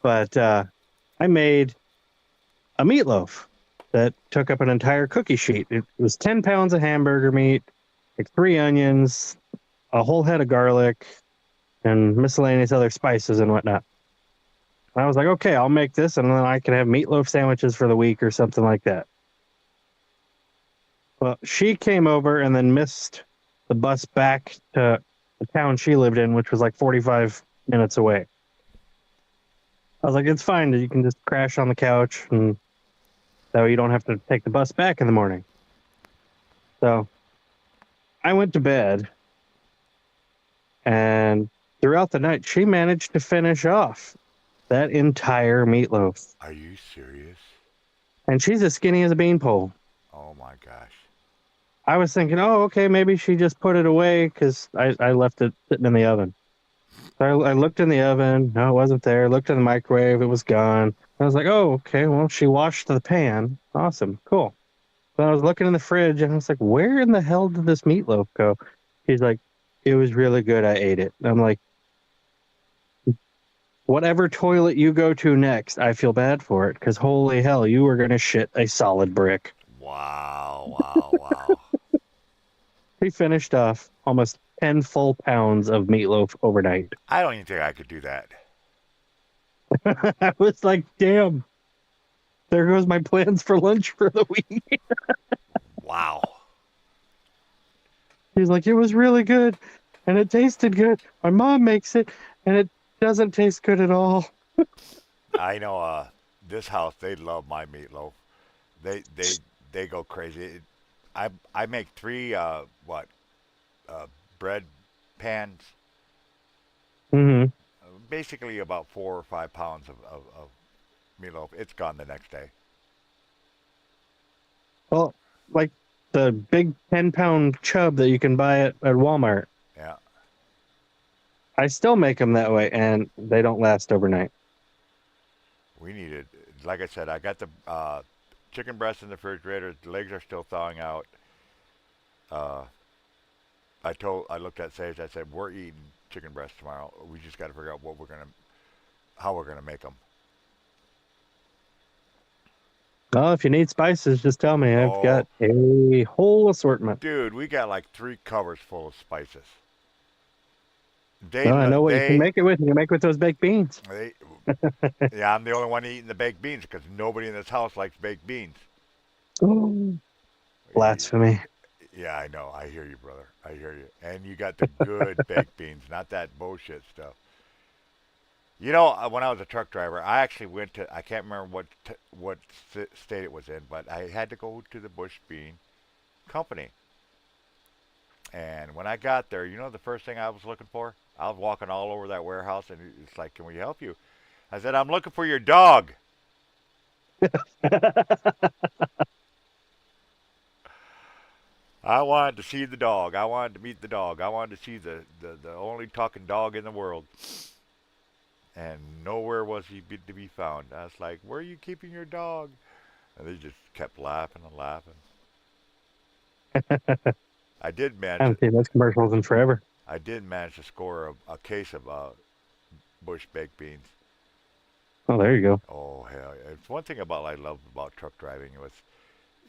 But I made a meatloaf that took up an entire cookie sheet. It was 10 pounds of hamburger meat, like 3 onions, a whole head of garlic, and miscellaneous other spices and whatnot. I was like, okay, I'll make this and then I can have meatloaf sandwiches for the week or something like that. Well, she came over and then missed the bus back to the town she lived in, which was like 45 minutes away. I was like, it's fine. You can just crash on the couch and that way you don't have to take the bus back in the morning. So I went to bed and throughout the night, she managed to finish off that entire meatloaf. Are you serious? And she's as skinny as a beanpole. Oh my gosh. I was thinking, oh, okay, maybe she just put it away because I left it sitting in the oven. So I looked in the oven. No, it wasn't there. Looked in the microwave. It was gone. I was like, oh, okay. Well, she washed the pan. Awesome. Cool. So I was looking in the fridge and I was like, where in the hell did this meatloaf go? He's like, it was really good. I ate it. And I'm like, whatever toilet you go to next, I feel bad for it because holy hell, you were going to shit a solid brick. Wow, wow, wow. He finished off almost 10 full pounds of meatloaf overnight. I don't even think I could do that. I was like, damn, there goes my plans for lunch for the week. Wow. He's like, it was really good and it tasted good. My mom makes it and it doesn't taste good at all. I know this house they love my meatloaf. They they they go crazy. I make three uh, bread pans, Mm-hmm. basically about 4 or 5 pounds of meatloaf. It's gone the next day. Well, like the big 10-pound chub that you can buy at Walmart. Yeah. I still make them that way and they don't last overnight. We need it. Like I said, I got the chicken breast in the refrigerator. The legs are still thawing out. Uh, I looked at Sage. I said, we're eating chicken breast tomorrow. We just got to figure out how we're gonna make them. Oh, if you need spices, just tell me. I've Oh, got a whole assortment. dude, we got like 3 covers full of spices. They Oh, I lo- know what you can make it with. You can make it with those baked beans. they yeah. I'm the only one eating the baked beans because nobody in this house likes baked beans. Oh, Y- blasphemy. Yeah, I know. I hear you, brother. I hear you. And you got the good baked beans, not that bullshit stuff. You know, when I was a truck driver, I actually went to, I can't remember what state it was in, but I had to go to the Bush Bean Company. And when I got there, you know the first thing I was looking for? I was walking all over that warehouse, and it's like, "Can we help you?" I said, "I'm looking for your dog." I wanted to see the dog. I wanted to meet the dog. I wanted to see the only talking dog in the world. And nowhere was he to be found. I was like, "Where are you keeping your dog?" And they just kept laughing and laughing. I did I manage. haven't seen those commercials in forever. I did manage to score a case of Bush baked beans. Oh, there you go. Oh hell! It's one thing about I love about truck driving was,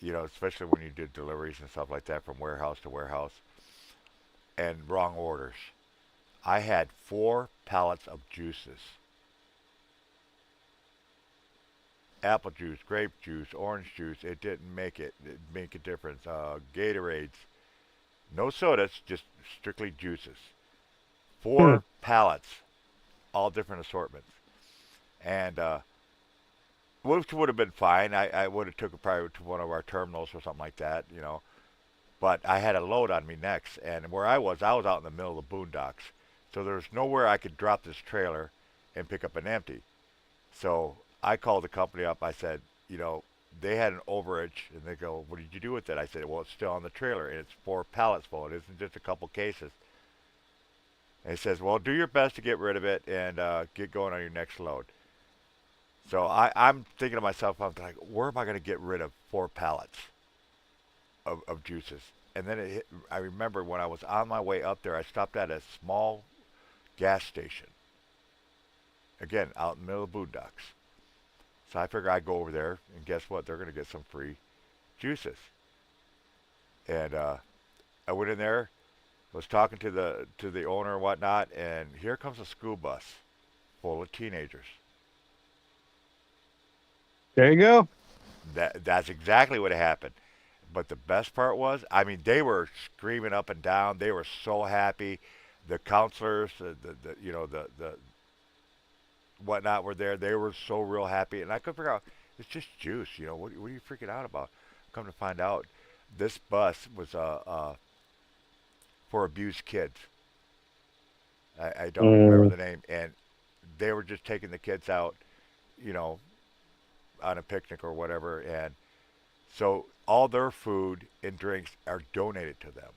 especially when you did deliveries and stuff like that from warehouse to warehouse and wrong orders. I had 4 pallets of juices: apple juice, grape juice, orange juice. It didn't make a difference. Gatorades, no sodas, just strictly juices. Hmm. 4 pallets, all different assortments, and which would have been fine. I would have took it probably to one of our terminals or something like that. But I had a load on me next, and where I was out in the middle of the boondocks, so there was nowhere I could drop this trailer and pick up an empty. So I called the company up. I said, they had an overage, and they go, "What did you do with it?" I said, "Well, it's still on the trailer, and it's 4 pallets full. It isn't just a couple cases." And he says, "Well, do your best to get rid of it and get going on your next load." So I'm thinking to myself, I'm like, where am I going to get rid of 4 pallets of juices? And then I remember when I was on my way up there, I stopped at a small gas station. Again, out in the middle of the boondocks. So I figured I'd go over there, and guess what? They're going to get some free juices. And I went in there, was talking to the owner and whatnot, and here comes a school bus full of teenagers. There you go. That's exactly what happened. But the best part was, I mean, they were screaming up and down. They were so happy. The counselors, the whatnot were there. They were so real happy, and I couldn't figure out. It's just juice. What are you freaking out about? Come to find out, this bus was for abused kids. I don't remember Mm, the name, and they were just taking the kids out, you know, on a picnic or whatever, and so all their food and drinks are donated to them.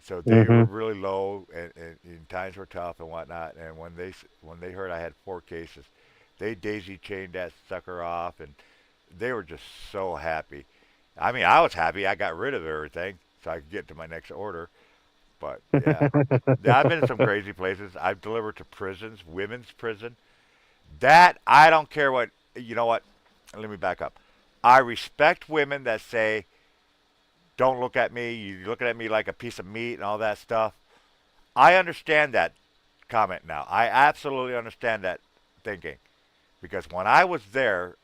So they were mm-hmm. really low, and times were tough and whatnot. And when they heard I had 4 cases, they daisy chained that sucker off, and they were just so happy. I mean, I was happy. I got rid of everything so I could get to my next order. But yeah, I've been in some crazy places. I've delivered to prisons, women's prison. That I don't care what. You know what? Let me back up. I respect women that say, "Don't look at me. You're looking at me like a piece of meat," and all that stuff. I understand that comment now. I absolutely understand that thinking because when I was there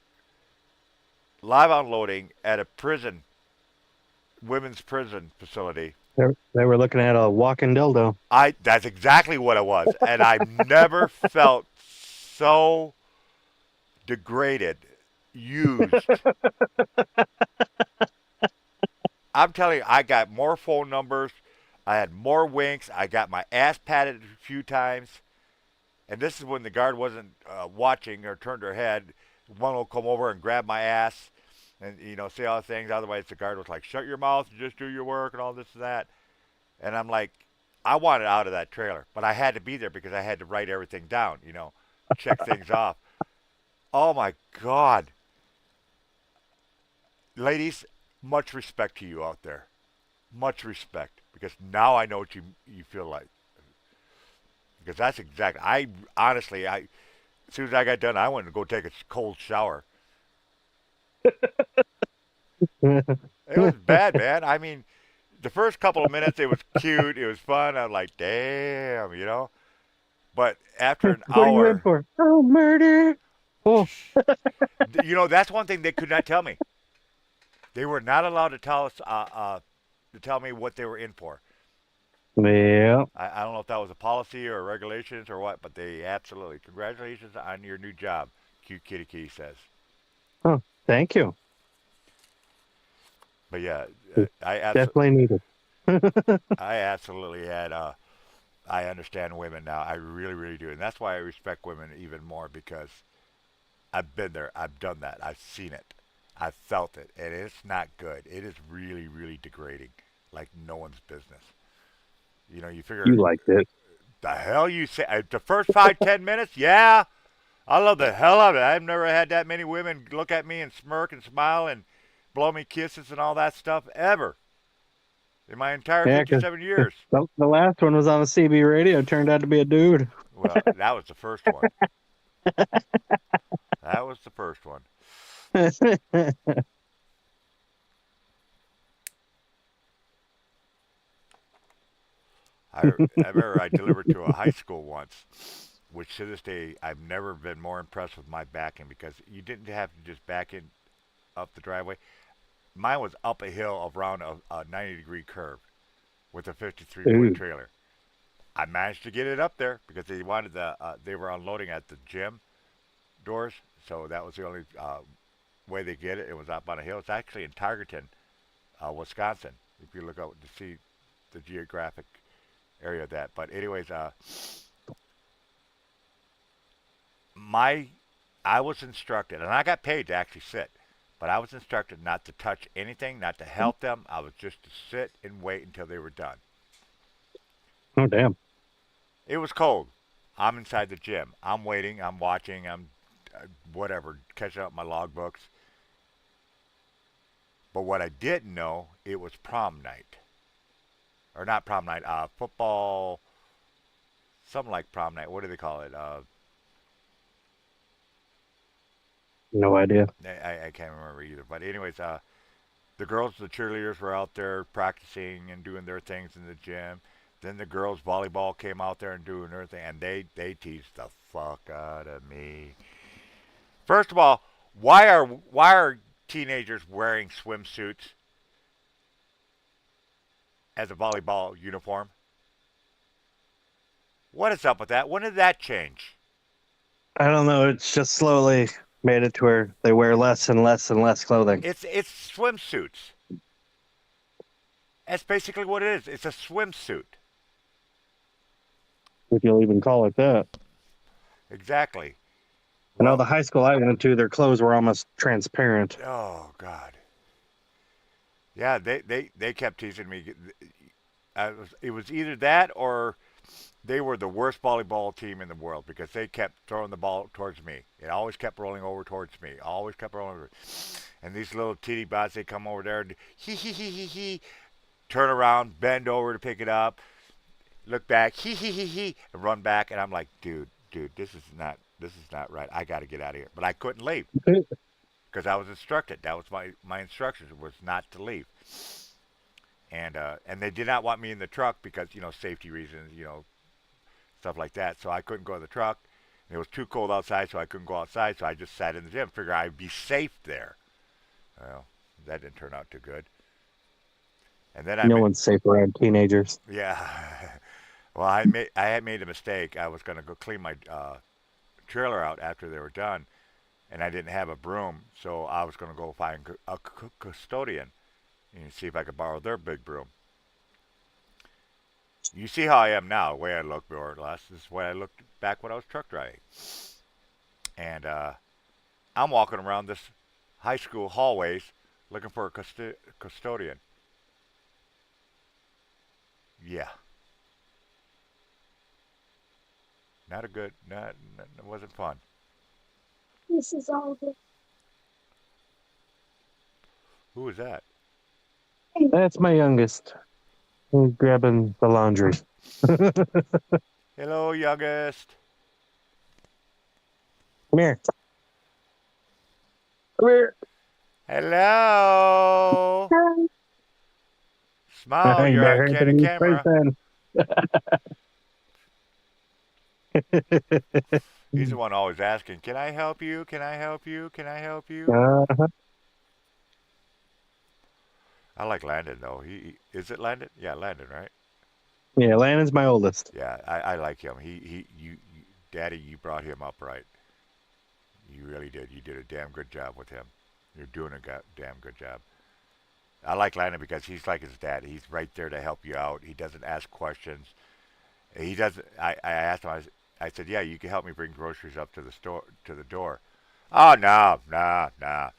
live unloading at a prison, women's prison facility, They were looking at a walking dildo. I that's exactly what it was, and I've never felt so degraded, used. I'm telling you, I got more phone numbers. I had more winks. I got my ass patted a few times. And this is when the guard wasn't watching or turned her head. One will come over and grab my ass and, say all the things. Otherwise, the guard was like, "Shut your mouth and just do your work," and all this and that. And I'm like, I wanted out of that trailer. But I had to be there because I had to write everything down, check things off. Oh, my God. Ladies, much respect to you out there. Much respect because now I know what you feel like. Because that's exactly. I honestly, as soon as I got done, I went to go take a cold shower. It was bad, man. I mean, the first couple of minutes it was cute, it was fun. I was like, damn. But after an What are you in hour, for? Oh, murder. Oh, that's one thing they could not tell me. They were not allowed to tell us to tell me what they were in for. Yeah. I don't know if that was a policy or regulations or what, but they absolutely congratulations on your new job. Cute kitty kitty says. Oh, thank you. But yeah, It's I definitely needed. I absolutely had I understand women now. I really really do, and that's why I respect women even more because I've been there. I've done that. I've seen it. I've felt it, and it's not good. It is really really degrading, like no one's business. You You figure liked it. the hell you say the first 5 10 minutes, yeah. I love the hell of it. I've never had that many women look at me and smirk and smile and blow me kisses and all that stuff ever in my entire Yeah, because 57 years. the last one was on the CB radio. Turned out to be a dude. Well, that was the first one. That was the first one. I remember I delivered to a high school once, which to this day I've never been more impressed with my backing because you didn't have to just back in up the driveway. Mine was up a hill around a 90-degree curve with a 53-foot Ooh, trailer. I managed to get it up there because they were unloading at the gym doors, so that was the only way they get it. It was up on a hill. It's actually in Tigerton, Wisconsin. If you look up to see the geographic area of that. But anyways, my I was instructed, and I got paid to actually sit, but I was instructed not to touch anything, not to help them. I was just to sit and wait until they were done. oh damn! It was cold. I'm inside the gym. I'm waiting. I'm watching. I'm whatever, catching up my logbooks. But what I didn't know, it was prom night. Or not prom night, football, something like prom night. What do they call it? No idea. I can't remember either. But anyways, the girls, the cheerleaders were out there practicing and doing their things in the gym. Then the girls volleyball came out there and doing their thing, and they teased the fuck out of me. First of all, why are teenagers wearing swimsuits as a volleyball uniform? What is up with that? When did that change? I don't know. It's just slowly made it to where they wear less and less and less clothing. It's swimsuits. That's basically what it is. It's a swimsuit. If you'll even call it that. Exactly. I know Well, the high school I went to, their clothes were almost transparent. oh God. Yeah, they kept teasing me. It was either that or they were the worst volleyball team in the world because they kept throwing the ball towards me. It always kept rolling over towards me. Always kept rolling over. And these little titty bots, they come over there and he, turn around, bend over to pick it up, look back, he, and run back. And I'm like, dude, this is not right. I got to get out of here. But I couldn't leave because I was instructed. That was my instructions was not to leave. And they did not want me in the truck because safety reasons, stuff like that. So I couldn't go in the truck. It was too cold outside, so I couldn't go outside. So I just sat in the gym, figure I'd be safe there. Well, that didn't turn out too good. And then No one's safe around teenagers. yeah. Well, I had made a mistake. I was gonna go clean my trailer out after they were done, and I didn't have a broom, so I was gonna go find a custodian and see if I could borrow their big broom. You see how I am now, the way I look more or less. This is the way I looked back when I was truck driving. And I'm walking around this high school hallways looking for a custodian. Yeah, not a good, it wasn't fun. This is all good. Who was that? That's my youngest. He's grabbing the laundry. Come Hello, youngest. here. Come here. Hello. Smile, You you're on better answer candid these camera. first He's the then. one always asking, "Can I help you? Can I help you? Can I help you?" Uh-huh. I like Landon though. He is it Landon? Yeah, Landon, right? Yeah, Lannon's my oldest. Yeah, I like him. Daddy, you brought him up right. You really did. You did a damn good job with him. You're doing a damn good job. I like Landon because he's like his dad. He's right there to help you out. He doesn't ask questions. He doesn't. I asked him. I said, "Yeah, you can help me bring groceries up to the store to the door." Oh no, no, no.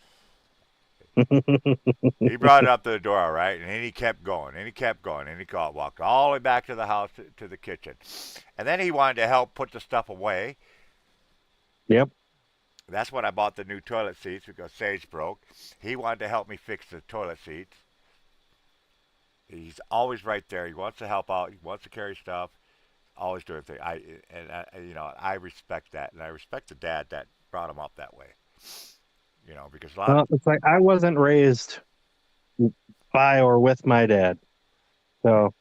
He brought it up to the door, all right, and then he kept going, and he kept going, and walked all the way back to the house to the kitchen, and then he wanted to help put the stuff away. Yep. That's when I bought the new toilet seats because Sage broke. He wanted to help me fix the toilet seats. He's always right there. He wants to help out. He wants to carry stuff. Always doing things. I respect that, and I respect the dad that brought him up that way. Because a lot of Well, it's like I wasn't raised by or with my dad. So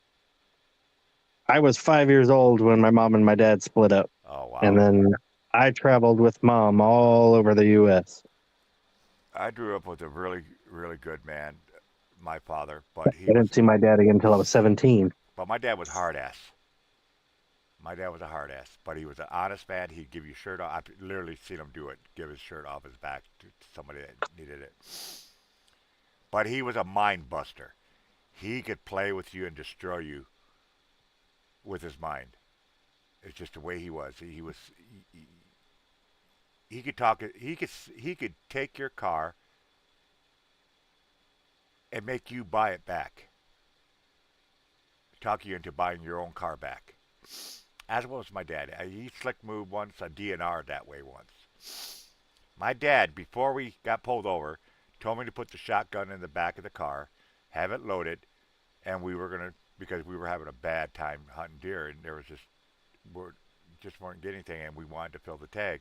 I was 5 years old when my mom and my dad split up. oh And wow, then I traveled with mom all over the US. I grew up with a really really good man, my father, I didn't see my dad again until I was 17. but my dad was hard ass. My dad was a hard ass, but he was an honest man. He'd give you shirt off. I've literally seen him do it, give his shirt off his back to somebody that needed it. But he was a mind buster. He could play with you and destroy you with his mind. It's just the way he was. He could talk. He could take your car and make you buy it back. Talk you into buying your own car back. As well as my dad. He slick moved once, a DNR that way once. My dad, before we got pulled over, told me to put the shotgun in the back of the car, have it loaded, and we were gonna because we were having a bad time hunting deer, and there was we just weren't getting anything, and we wanted to fill the tag.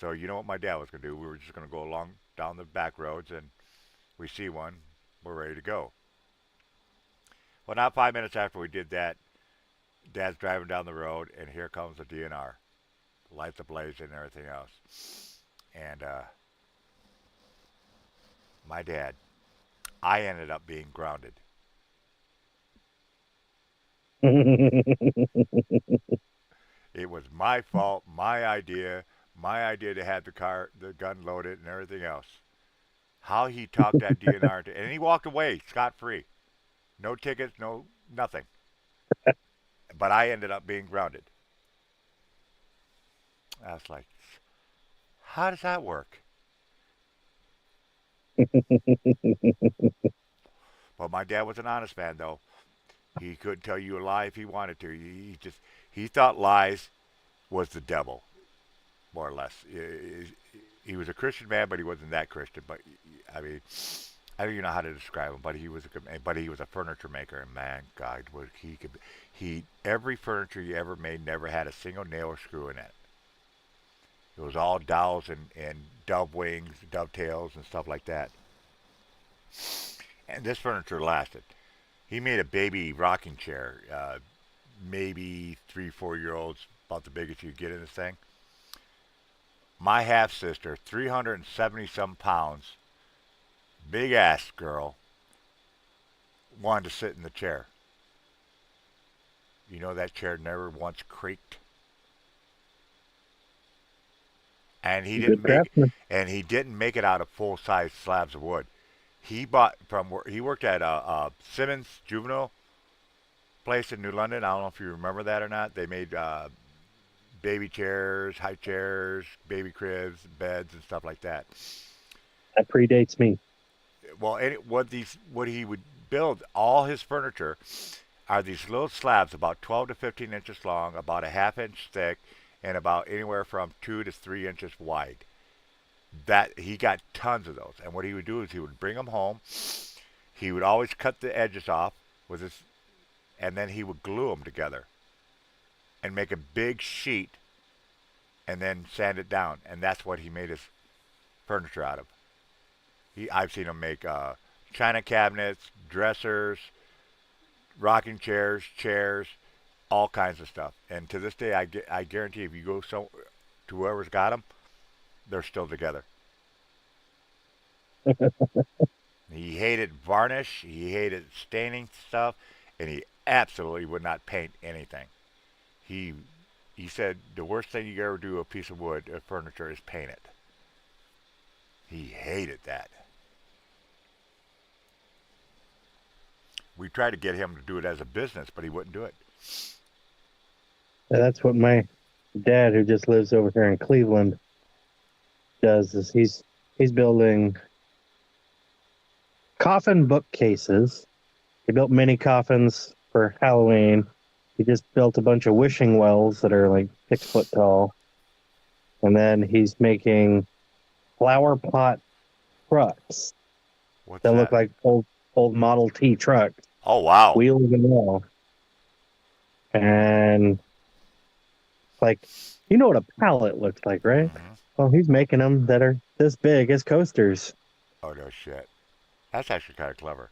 So you know what my dad was gonna do? We were just gonna go along down the back roads, and we see one, we're ready to go. Well, not 5 minutes after we did that, Dad's driving down the road, and here comes the DNR, lights ablaze and everything else. And my dad, I ended up being grounded. It was my fault, my idea to have the gun loaded, and everything else. How he talked that DNR into, and he walked away scot free, no tickets, no nothing. But I ended up being grounded. I was like, how does that work? But my dad was an honest man, though. He couldn't tell you a lie if he wanted to. He thought lies was the devil, more or less. He was a Christian man, but he wasn't that Christian. But I mean, I don't even know how to describe him. But he was a furniture maker, and man, God, was he could he every furniture he ever made never had a single nail or screw in it. It was all dowels and dove wings, dovetails, and stuff like that. And this furniture lasted. He made a baby rocking chair, maybe 3, 4 year olds, about the biggest you could get in this thing. My half sister, 370 some pounds, big ass girl, wanted to sit in the chair. You know that chair never once creaked, and Good craftsman. he didn't make it out of full size slabs of wood. He bought from where he worked at Simmons Juvenile place in New London. I don't know if you remember that or not. They made baby chairs, high chairs, baby cribs, beds, and stuff like that. That predates me. Well, what he would build all his furniture are these little slabs about 12 to 15 inches long, about a half inch thick, and about anywhere from 2 to 3 inches wide. That he got tons of those, and what he would do is he would bring them home. He would always cut the edges off with his, and then he would glue them together and make a big sheet, and then sand it down, and that's what he made his furniture out of. I've seen him make china cabinets, dressers, rocking chairs, all kinds of stuff. And to this day, I guarantee if you go to whoever's got them, they're still together. He hated varnish. He hated staining stuff. and he absolutely would not paint anything. He he said the worst thing you ever do a piece of wood or furniture is paint it. He hated that. We tried to get him to do it as a business, but he wouldn't do it. And that's what my dad, who just lives over here in Cleveland, does. Is he's building coffin bookcases. He built mini coffins for Halloween. He just built a bunch of wishing wells that are like 6 foot tall. And then he's making flower pot trucks What's that look that? like old Model T trucks, Oh wow. wheels and all. And like, you know what a pallet looks like, right? Hmm. Well, he's making them that are this big as coasters. Oh no shit. That's actually kind of clever.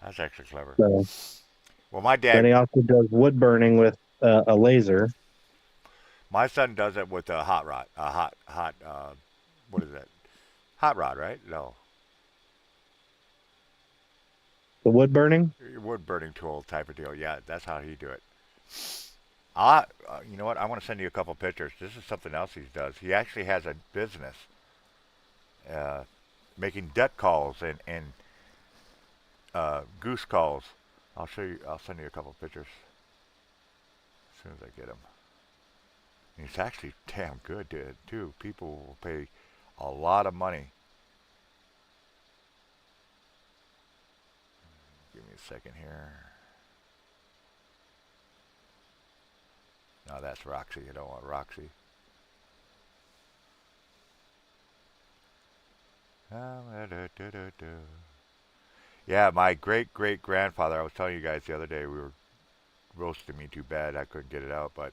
That's actually clever. So Well, my then dad, he also does wood burning with a laser. my son does it with a hot rod. A hot. What is that? Hot rod, right? No, The wood burning. wood burning tool type of deal. Yeah, that's how he do it. You know what? I want to send you a couple pictures. This is something else he does. He actually has a business uh, making duck calls and goose calls. I'll show you. I'll send you a couple pictures as soon as I get them. And he's actually damn good, dude. Too. People will pay a lot of money. Give me a second here. No, that's Roxy. I don't want Roxy. Yeah, my great great grandfather. I was telling you guys the other day we were roasting me too bad. I couldn't get it out, but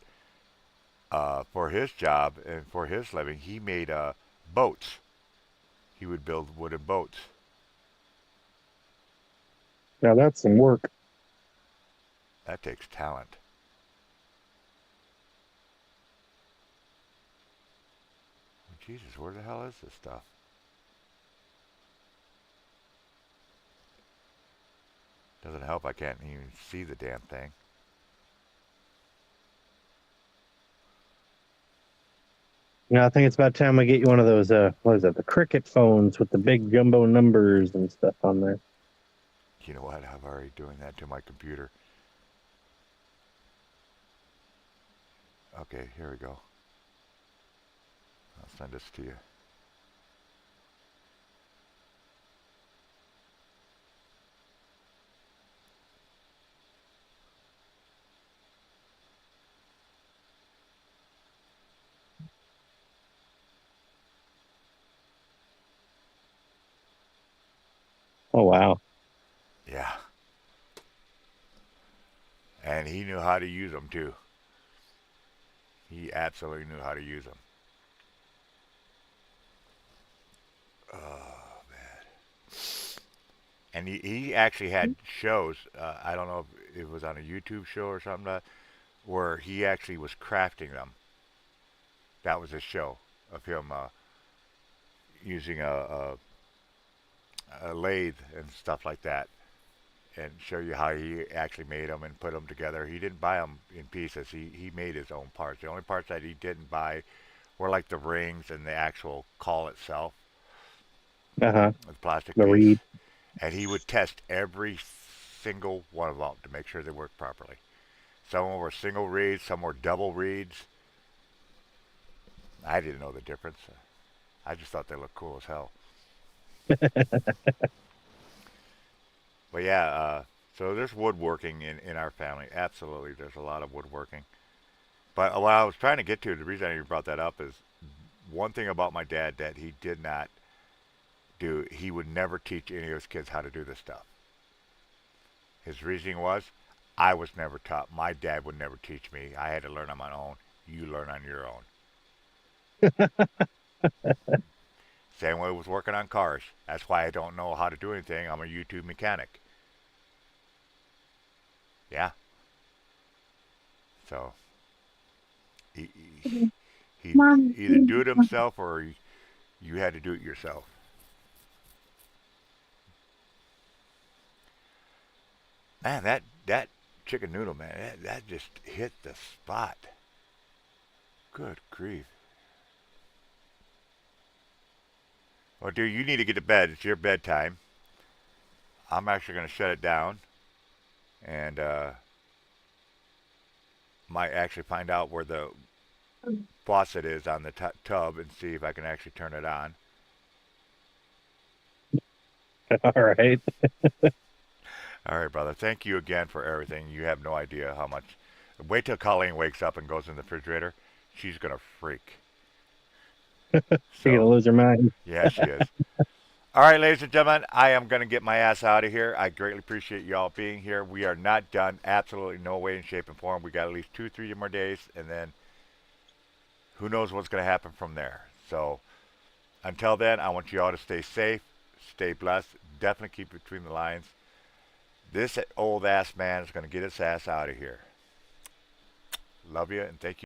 for his job and for his living, he made boats. He would build wooden boats. Now that's some work. That takes talent. Jesus, where the hell is this stuff? Doesn't help. I can't even see the damn thing. I think it's about time I get you one of those. What is it? The Cricket phones with the big jumbo numbers and stuff on there. You know what? I'm already doing that to my computer. Okay, here we go. I'll send this to you. Oh wow! Yeah. And he knew how to use them too. He absolutely knew how to use them. Oh man. And he actually had shows. I don't know if it was on a YouTube show or something where he actually was crafting them. That was a show of him using a lathe and stuff like that, and show you how he actually made them and put them together. He didn't buy them in pieces. He made his own parts. The only parts that he didn't buy were like the rings and the actual call itself, Uh-huh. the plastic The piece. reed. And he would test every single one of them to make sure they worked properly. Some were single reeds, some were double reeds. I didn't know the difference. I just thought they looked cool as hell. But yeah, so there's woodworking in our family. Absolutely, there's a lot of woodworking. But what I was trying to get to, the reason I even brought that up is one thing about my dad that he did not do, he would never teach any of his kids how to do this stuff. His reasoning was, I was never taught. My dad would never teach me. I had to learn on my own. You learn on your own. Same way with working on cars. That's why I don't know how to do anything. I'm a YouTube mechanic. Yeah. So he, he'd Mom. either do it himself or you had to do it yourself. Man, that chicken noodle, man, that just hit the spot. Good grief. Well, dude, you need to get to bed. It's your bedtime. I'm actually going to shut it down and might actually find out where the faucet is on the tub and see if I can actually turn it on. All right. All right, brother. Thank you again for everything. You have no idea how much. Wait till Colleen wakes up and goes in the refrigerator. She's going to freak. You're So, gonna lose your mind. yeah, she is. All right, ladies and gentlemen, I am going to get my ass out of here. I greatly appreciate you all being here. We are not done. Absolutely no way in shape and form. We got at least 2, 3 more days, and then who knows what's going to happen from there. So until then, I want you all to stay safe, stay blessed. Definitely keep between the lines. This old ass man is going to get his ass out of here. Love you and thank you.